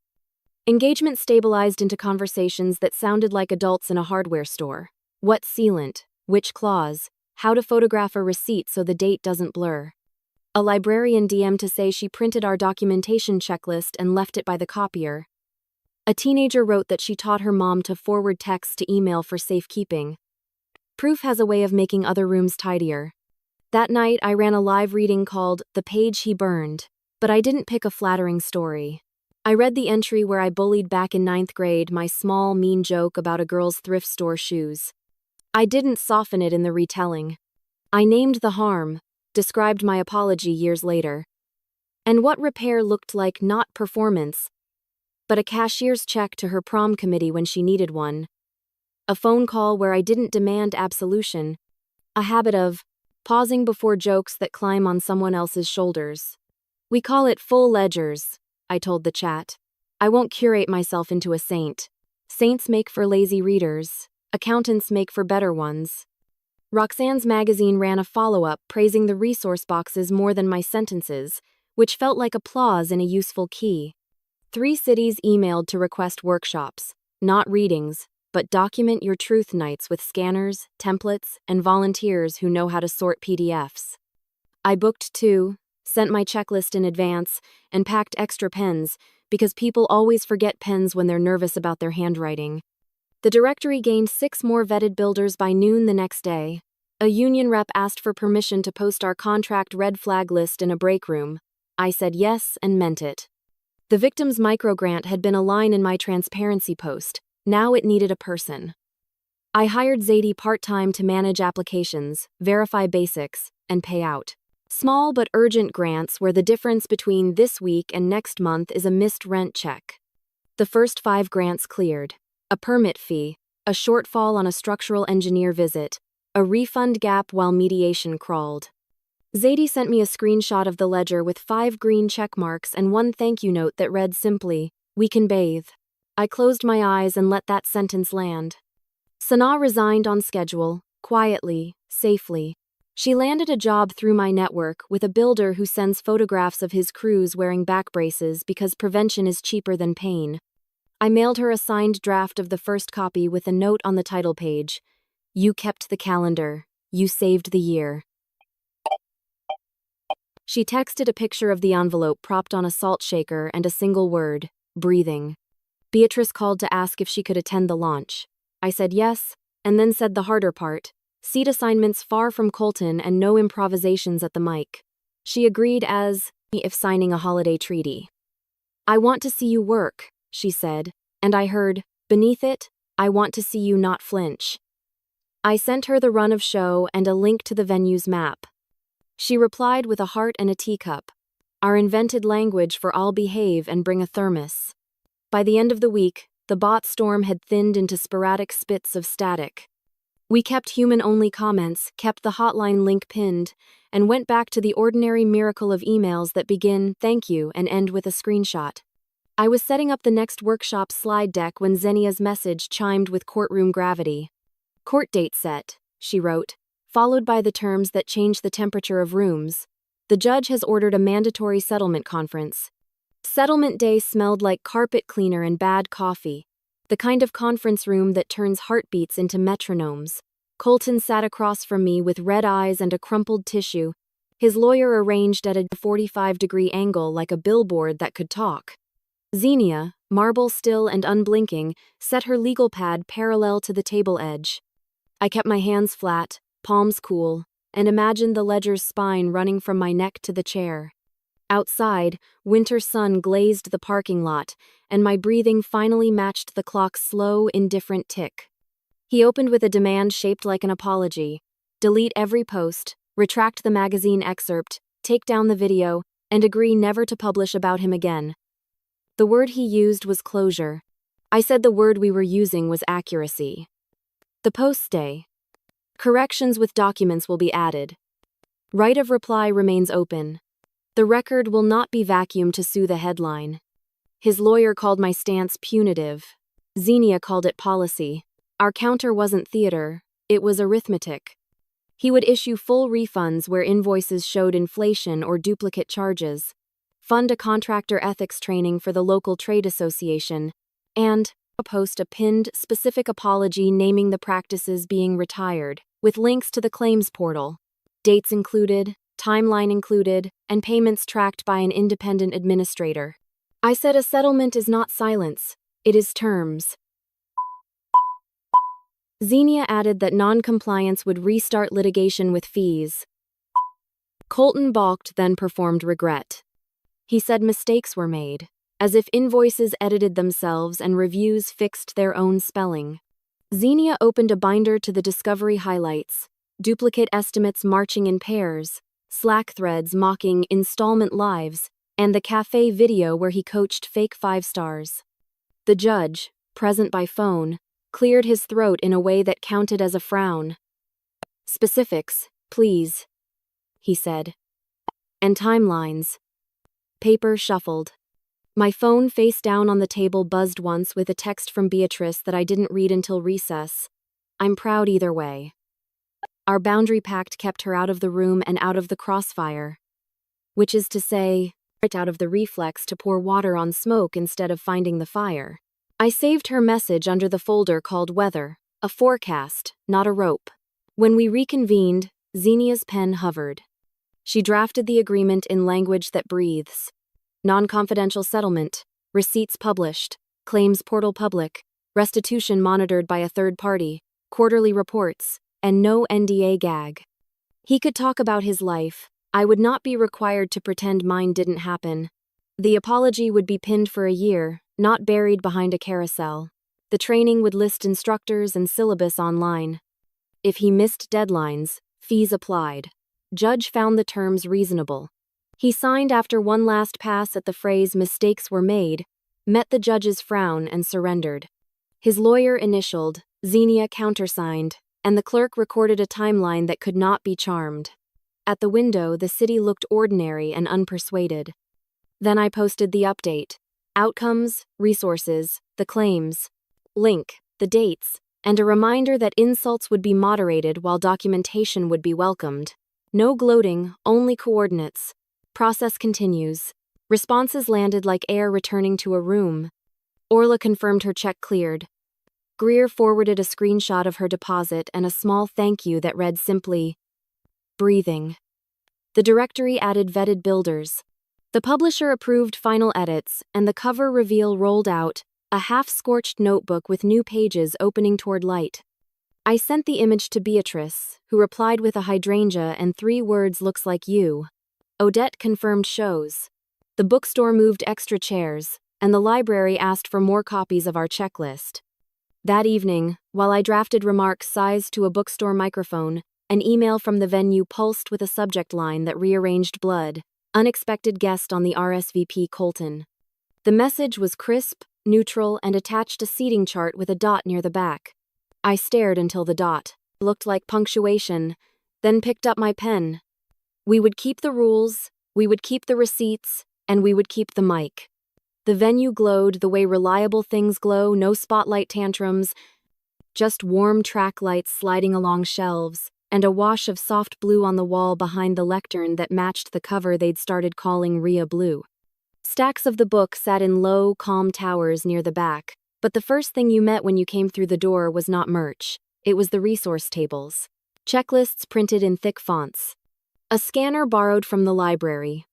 Engagement stabilized into conversations that sounded like adults in a hardware store. What sealant? Which clause? How to photograph a receipt so the date doesn't blur. A librarian DM'd to say she printed our documentation checklist and left it by the copier. A teenager wrote that she taught her mom to forward text to email for safekeeping. Proof has a way of making other rooms tidier. That night, I ran a live reading called "The Page He Burned," but I didn't pick a flattering story. I read the entry where I bullied back in 9th grade my small, mean joke about a girl's thrift store shoes. I didn't soften it in the retelling. I named the harm, described my apology years later, and what repair looked like not performance, but a cashier's check to her prom committee when she needed one. A phone call where I didn't demand absolution, a habit of pausing before jokes that climb on someone else's shoulders. "We call it full ledgers," I told the chat. "I won't curate myself into a saint. Saints make for lazy readers. Accountants make for better ones." Roxanne's magazine ran a follow-up praising the resource boxes more than my sentences, which felt like applause in a useful key. 3 cities emailed to request workshops, not readings, but document your truth nights with scanners, templates, and volunteers who know how to sort PDFs. I booked 2, sent my checklist in advance, and packed extra pens because people always forget pens when they're nervous about their handwriting. The directory gained 6 more vetted builders by noon the next day. A union rep asked for permission to post our contract red flag list in a break room. I said yes and meant it. The victim's microgrant had been a line in my transparency post. Now it needed a person. I hired Zadie part-time to manage applications, verify basics, and pay out. Small but urgent grants where the difference between this week and next month is a missed rent check. The first 5 grants cleared. A permit fee, a shortfall on a structural engineer visit, a refund gap while mediation crawled. Zadie sent me a screenshot of the ledger with 5 green check marks and 1 thank you note that read simply, "We can bathe." I closed my eyes and let that sentence land. Sanaa resigned on schedule, quietly, safely. She landed a job through my network with a builder who sends photographs of his crews wearing back braces because prevention is cheaper than pain. I mailed her a signed draft of the first copy with a note on the title page. "You kept the calendar. You saved the year." She texted a picture of the envelope propped on a salt shaker and a single word, "breathing." Beatrice called to ask if she could attend the launch. I said yes, and then said the harder part, seat assignments far from Colton and no improvisations at the mic. She agreed as if signing a holiday treaty. "I want to see you work," she said, and I heard, beneath it, "I want to see you not flinch." I sent her the run of show and a link to the venue's map. She replied with a heart and a teacup, our invented language for "I'll behave and bring a thermos." By the end of the week, the bot storm had thinned into sporadic spits of static. We kept human-only comments, kept the hotline link pinned, and went back to the ordinary miracle of emails that begin, "Thank you," and end with a screenshot. I was setting up the next workshop slide deck when Xenia's message chimed with courtroom gravity. "Court date set," she wrote, followed by the terms that change the temperature of rooms. "The judge has ordered a mandatory settlement conference." Settlement day smelled like carpet cleaner and bad coffee, the kind of conference room that turns heartbeats into metronomes. Colton sat across from me with red eyes and a crumpled tissue, his lawyer arranged at a 45-degree angle like a billboard that could talk. Xenia, marble still and unblinking, set her legal pad parallel to the table edge. I kept my hands flat, palms cool, and imagined the ledger's spine running from my neck to the chair. Outside, winter sun glazed the parking lot, and my breathing finally matched the clock's slow, indifferent tick. He opened with a demand shaped like an apology. Delete every post, retract the magazine excerpt, take down the video, and agree never to publish about him again. The word he used was closure. I said the word we were using was accuracy. The posts stay. Corrections with documents will be added. Right of reply remains open. The record will not be vacuumed to sue the headline. His lawyer called my stance punitive. Xenia called it policy. Our counter wasn't theater, it was arithmetic. He would issue full refunds where invoices showed inflation or duplicate charges, fund a contractor ethics training for the local trade association, and post a pinned, specific apology naming the practices being retired, with links to the claims portal. Dates included, timeline included, and payments tracked by an independent administrator. I said a settlement is not silence, it is terms. Xenia added that non-compliance would restart litigation with fees. Colton balked, then performed regret. He said mistakes were made, as if invoices edited themselves and reviews fixed their own spelling. Xenia opened a binder to the discovery highlights, duplicate estimates marching in pairs, Slack threads mocking installment lives, and the cafe video where he coached fake 5 stars. The judge, present by phone, cleared his throat in a way that counted as a frown. "Specifics, please," he said. "And timelines." Paper shuffled. My phone face down on the table buzzed once with a text from Beatrice that I didn't read until recess. "I'm proud either way." Our boundary pact kept her out of the room and out of the crossfire. Which is to say, out of the reflex to pour water on smoke instead of finding the fire. I saved her message under the folder called Weather, a forecast, not a rope. When we reconvened, Xenia's pen hovered. She drafted the agreement in language that breathes. Non-confidential settlement, receipts published, claims portal public, restitution monitored by a third party, quarterly reports, and no NDA gag. He could talk about his life. I would not be required to pretend mine didn't happen. The apology would be pinned for a year, not buried behind a carousel. The training would list instructors and syllabus online. If he missed deadlines, fees applied. Judge found the terms reasonable. He signed after one last pass at the phrase "mistakes were made," met the judge's frown and surrendered. His lawyer initialed, Xenia countersigned, and the clerk recorded a timeline that could not be charmed. At the window, the city looked ordinary and unpersuaded. Then I posted the update. Outcomes, resources, the claims, link, the dates, and a reminder that insults would be moderated while documentation would be welcomed. No gloating, only coordinates. Process continues. Responses landed like air returning to a room. Orla confirmed her check cleared. Greer forwarded a screenshot of her deposit and a small thank you that read simply, "Breathing." The directory added vetted builders. The publisher approved final edits, and the cover reveal rolled out, a half-scorched notebook with new pages opening toward light. I sent the image to Beatrice, who replied with a hydrangea and 3 words "looks like you." Odette confirmed shows. The bookstore moved extra chairs, and the library asked for more copies of our checklist. That evening, while I drafted remarks sized to a bookstore microphone, an email from the venue pulsed with a subject line that rearranged blood, unexpected guest on the RSVP Colton. The message was crisp, neutral, and attached a seating chart with a dot near the back. I stared until the dot looked like punctuation, then picked up my pen. We would keep the rules, we would keep the receipts, and we would keep the mic. The venue glowed the way reliable things glow, no spotlight tantrums, just warm track lights sliding along shelves, and a wash of soft blue on the wall behind the lectern that matched the cover they'd started calling Rhea Blue. Stacks of the book sat in low, calm towers near the back, but the first thing you met when you came through the door was not merch. It was the resource tables. Checklists printed in thick fonts. A scanner borrowed from the library.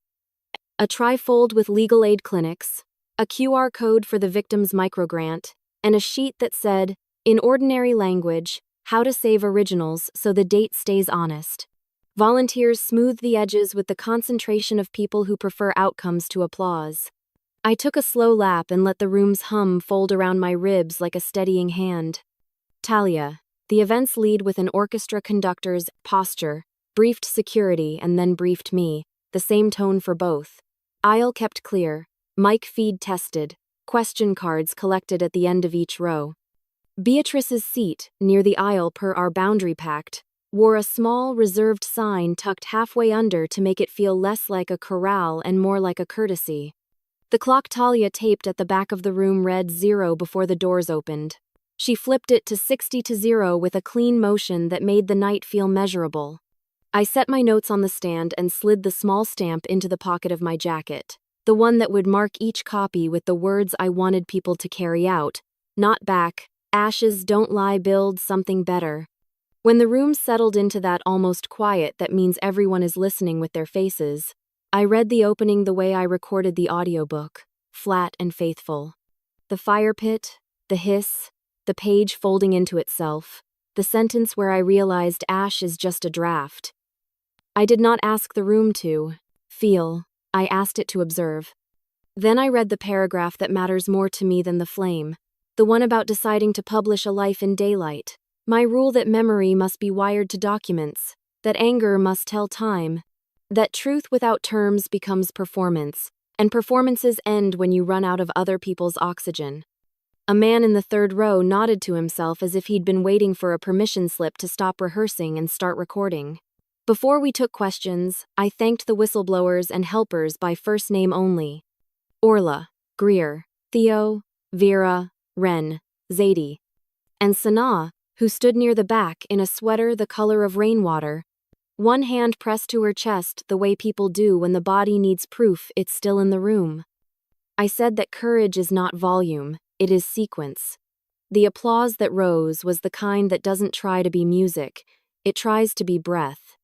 A trifold with legal aid clinics. A QR code for the victim's microgrant. And a sheet that said, in ordinary language, how to save originals so the date stays honest. Volunteers smoothed the edges with the concentration of people who prefer outcomes to applause. I took a slow lap and let the room's hum fold around my ribs like a steadying hand. Talia, the event's lead with an orchestra conductor's posture, briefed security and then briefed me, the same tone for both. Aisle kept clear, mic feed tested, question cards collected at the end of each row. Beatrice's seat, near the aisle per our boundary pact, wore a small, reserved sign tucked halfway under to make it feel less like a corral and more like a courtesy. The clock Talia taped at the back of the room read 0 before the doors opened. She flipped it to 60 to 0 with a clean motion that made the night feel measurable. I set my notes on the stand and slid the small stamp into the pocket of my jacket, the one that would mark each copy with the words I wanted people to carry out, not back, ashes don't lie, build something better. When the room settled into that almost quiet that means everyone is listening with their faces, I read the opening the way I recorded the audiobook, flat and faithful. The fire pit, the hiss, the page folding into itself, the sentence where I realized ash is just a draft. I did not ask the room to feel, I asked it to observe. Then I read the paragraph that matters more to me than the flame, the one about deciding to publish a life in daylight. My rule that memory must be wired to documents, that anger must tell time, that truth without terms becomes performance, and performances end when you run out of other people's oxygen. A man in the third row nodded to himself as if he'd been waiting for a permission slip to stop rehearsing and start recording. Before we took questions, I thanked the whistleblowers and helpers by first name only. Orla, Greer, Theo, Vera, Ren, Zadie, and Sanaa, who stood near the back in a sweater the color of rainwater, one hand pressed to her chest the way people do when the body needs proof it's still in the room. I said that courage is not volume, it is sequence. The applause that rose was the kind that doesn't try to be music, it tries to be breath.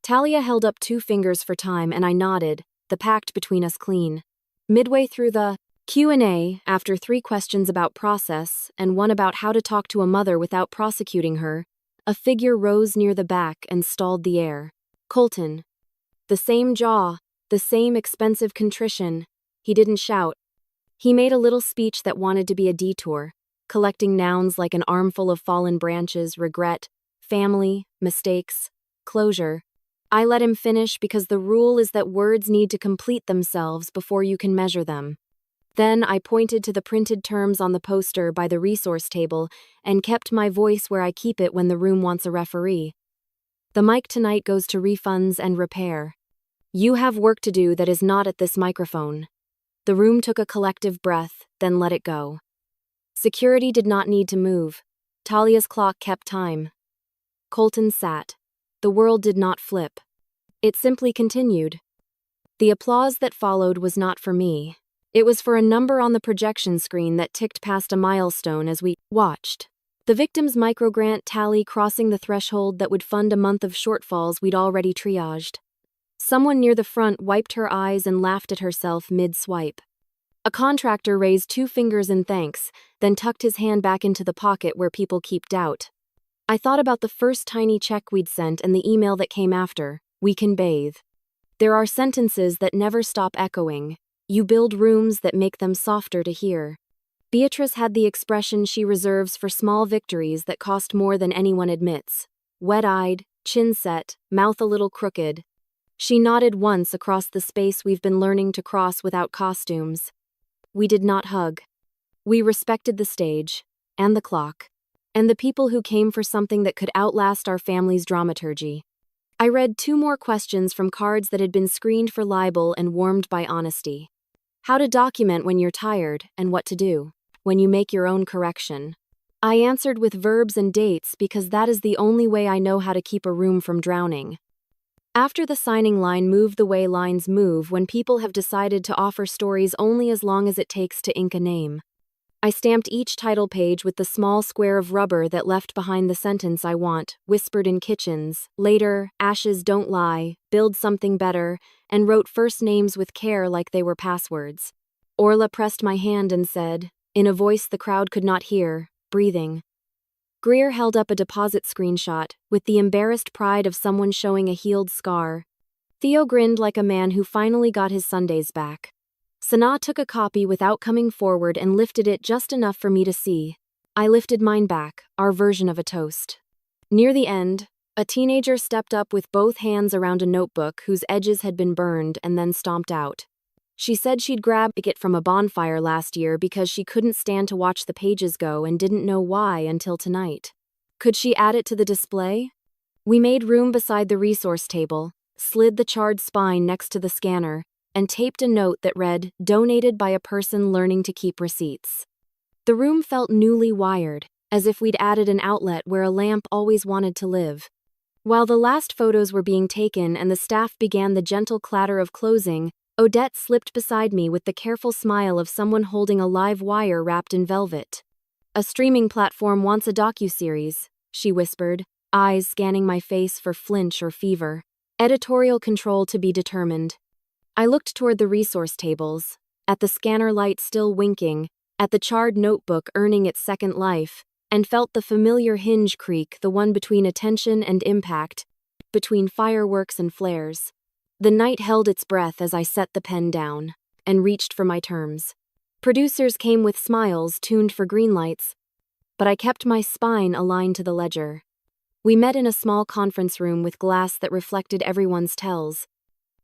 Talia held up 2 fingers for time and I nodded, the pact between us clean. Midway through the Q&A, after 3 questions about process and one about how to talk to a mother without prosecuting her, a figure rose near the back and stalled the air. Colton. The same jaw, the same expensive contrition. He didn't shout. He made a little speech that wanted to be a detour, collecting nouns like an armful of fallen branches, regret, family, mistakes, closure. I let him finish because the rule is that words need to complete themselves before you can measure them. Then I pointed to the printed terms on the poster by the resource table and kept my voice where I keep it when the room wants a referee. The mic tonight goes to refunds and repair. You have work to do that is not at this microphone. The room took a collective breath, then let it go. Security did not need to move. Talia's clock kept time. Colton sat. The world did not flip. It simply continued. The applause that followed was not for me. It was for a number on the projection screen that ticked past a milestone as we watched. The victim's microgrant tally crossing the threshold that would fund a month of shortfalls we'd already triaged. Someone near the front wiped her eyes and laughed at herself mid-swipe. A contractor raised 2 fingers in thanks, then tucked his hand back into the pocket where people keep doubt. I thought about the first tiny check we'd sent and the email that came after, we can bathe. There are sentences that never stop echoing. You build rooms that make them softer to hear. Beatrice had the expression she reserves for small victories that cost more than anyone admits. Wet-eyed, chin set, mouth a little crooked. She nodded once across the space we've been learning to cross without costumes. We did not hug. We respected the stage, and the clock, and the people who came for something that could outlast our family's dramaturgy. I read 2 more questions from cards that had been screened for libel and warmed by honesty. How to document when you're tired, and what to do when you make your own correction. I answered with verbs and dates because that is the only way I know how to keep a room from drowning. After the signing line moved the way lines move when people have decided to offer stories only as long as it takes to ink a name. I stamped each title page with the small square of rubber that left behind the sentence I want, whispered in kitchens, later, ashes don't lie, build something better, and wrote first names with care like they were passwords. Orla pressed my hand and said, in a voice the crowd could not hear, breathing. Greer held up a deposit screenshot, with the embarrassed pride of someone showing a healed scar. Theo grinned like a man who finally got his Sundays back. Sanaa took a copy without coming forward and lifted it just enough for me to see. I lifted mine back, our version of a toast. Near the end, a teenager stepped up with both hands around a notebook whose edges had been burned and then stomped out. She said she'd grabbed it from a bonfire last year because she couldn't stand to watch the pages go and didn't know why until tonight. Could she add it to the display? We made room beside the resource table, slid the charred spine next to the scanner, and taped a note that read, donated by a person learning to keep receipts. The room felt newly wired, as if we'd added an outlet where a lamp always wanted to live. While the last photos were being taken and the staff began the gentle clatter of closing, Odette slipped beside me with the careful smile of someone holding a live wire wrapped in velvet. A streaming platform wants a docuseries, she whispered, eyes scanning my face for flinch or fever. Editorial control to be determined. I looked toward the resource tables, at the scanner light still winking, at the charred notebook earning its second life, and felt the familiar hinge creak, the one between attention and impact, between fireworks and flares. The night held its breath as I set the pen down, and reached for my terms. Producers came with smiles tuned for green lights, but I kept my spine aligned to the ledger. We met in a small conference room with glass that reflected everyone's tells.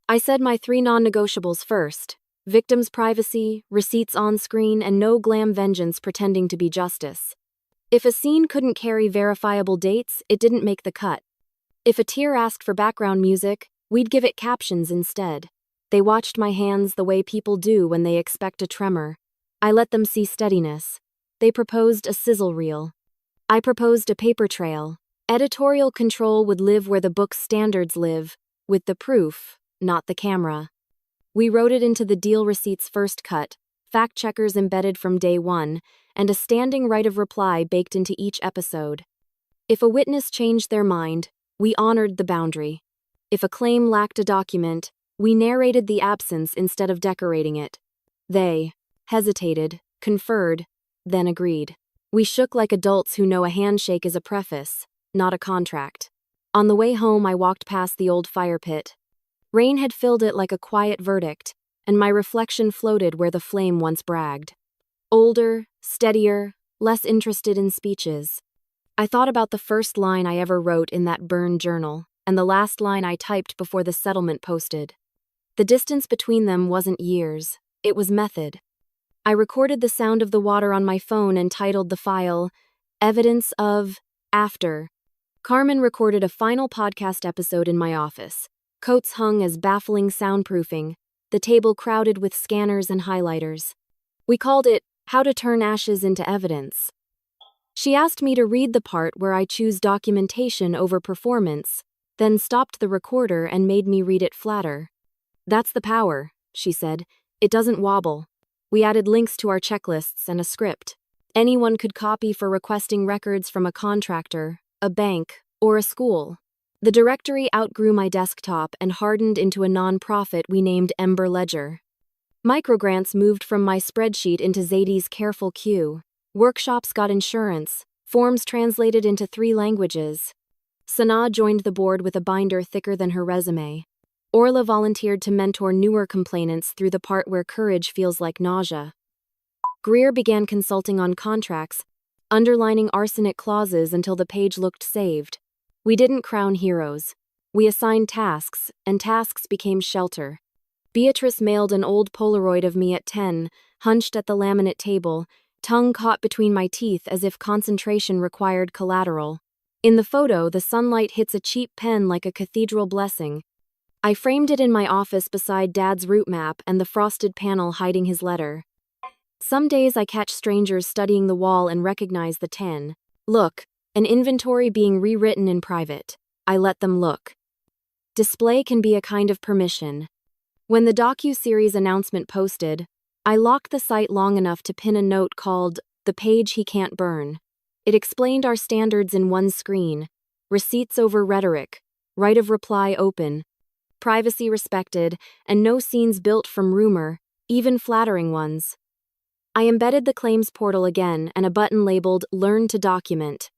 I said my 3 non-negotiables first: victim's privacy, receipts on screen, and no glam vengeance pretending to be justice. If a scene couldn't carry verifiable dates, it didn't make the cut. If a tier asked for background music, we'd give it captions instead. They watched my hands the way people do when they expect a tremor. I let them see steadiness. They proposed a sizzle reel. I proposed a paper trail. Editorial control would live where the book's standards live, with the proof, not the camera. We wrote it into the deal receipt's first cut, fact-checkers embedded from day one, and a standing right of reply baked into each episode. If a witness changed their mind, we honored the boundary. If a claim lacked a document, we narrated the absence instead of decorating it. They hesitated, conferred, then agreed. We shook like adults who know a handshake is a preface, not a contract. On the way home, I walked past the old fire pit. Rain had filled it like a quiet verdict, and my reflection floated where the flame once bragged. Older, steadier, less interested in speeches. I thought about the first line I ever wrote in that burned journal, and the last line I typed before the settlement posted. The distance between them wasn't years, it was method. I recorded the sound of the water on my phone and titled the file, Evidence of After. Carmen recorded a final podcast episode in my office. Coats hung as baffling soundproofing, the table crowded with scanners and highlighters. We called it How to Turn Ashes into Evidence. She asked me to read the part where I choose documentation over performance, then stopped the recorder and made me read it flatter. That's the power, she said. It doesn't wobble. We added links to our checklists and a script. Anyone could copy for requesting records from a contractor, a bank, or a school. The directory outgrew my desktop and hardened into a non-profit we named Ember Ledger. Microgrants moved from my spreadsheet into Zadie's careful queue. Workshops got insurance. Forms translated into 3 languages. Sanaa joined the board with a binder thicker than her resume. Orla volunteered to mentor newer complainants through the part where courage feels like nausea. Greer began consulting on contracts, underlining arsenic clauses until the page looked saved. We didn't crown heroes. We assigned tasks, and tasks became shelter. Beatrice mailed an old Polaroid of me at 10, hunched at the laminate table, tongue caught between my teeth as if concentration required collateral. In the photo, the sunlight hits a cheap pen like a cathedral blessing. I framed it in my office beside Dad's route map and the frosted panel hiding his letter. Some days I catch strangers studying the wall and recognize the 10. Look, an inventory being rewritten in private. I let them look. Display can be a kind of permission. When the docu-series announcement posted, I locked the site long enough to pin a note called "The Page He Can't Burn." It explained our standards in one screen: receipts over rhetoric, right of reply open, privacy respected, and no scenes built from rumor, even flattering ones. I embedded the claims portal again and a button labeled "Learn to Document."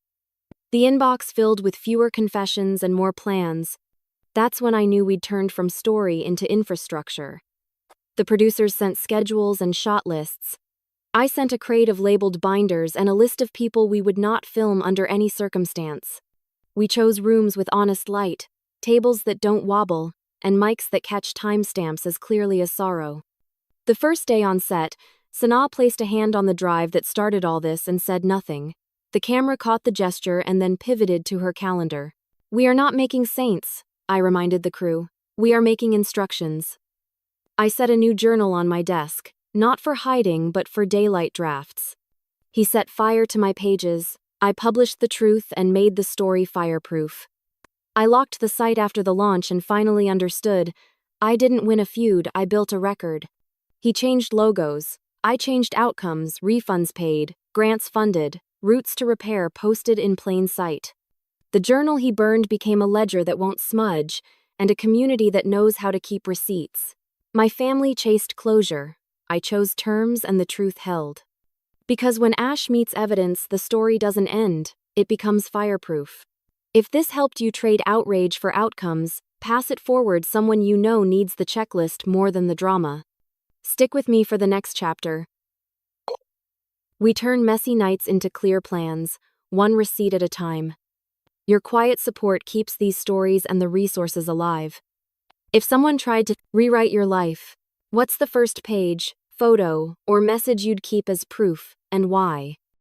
The inbox filled with fewer confessions and more plans. That's when I knew we'd turned from story into infrastructure. The producers sent schedules and shot lists. I sent a crate of labeled binders and a list of people we would not film under any circumstance. We chose rooms with honest light, tables that don't wobble, and mics that catch timestamps as clearly as sorrow. The first day on set, Sanaa placed a hand on the drive that started all this and said nothing. The camera caught the gesture and then pivoted to her calendar. "We are not making saints," I reminded the crew. "We are making instructions." I set a new journal on my desk, not for hiding but for daylight drafts. He set fire to my pages. I published the truth and made the story fireproof. I locked the site after the launch and finally understood. I didn't win a feud, I built a record. He changed logos. I changed outcomes, refunds paid, grants funded, routes to repair posted in plain sight. The journal he burned became a ledger that won't smudge, and a community that knows how to keep receipts. My family chased closure. I chose terms and the truth held. Because when ash meets evidence, the story doesn't end, it becomes fireproof. If this helped you trade outrage for outcomes, pass it forward. Someone you know needs the checklist more than the drama. Stick with me for the next chapter. We turn messy nights into clear plans, one receipt at a time. Your quiet support keeps these stories and the resources alive. If someone tried to rewrite your life, what's the first page, photo, or message you'd keep as proof, and why?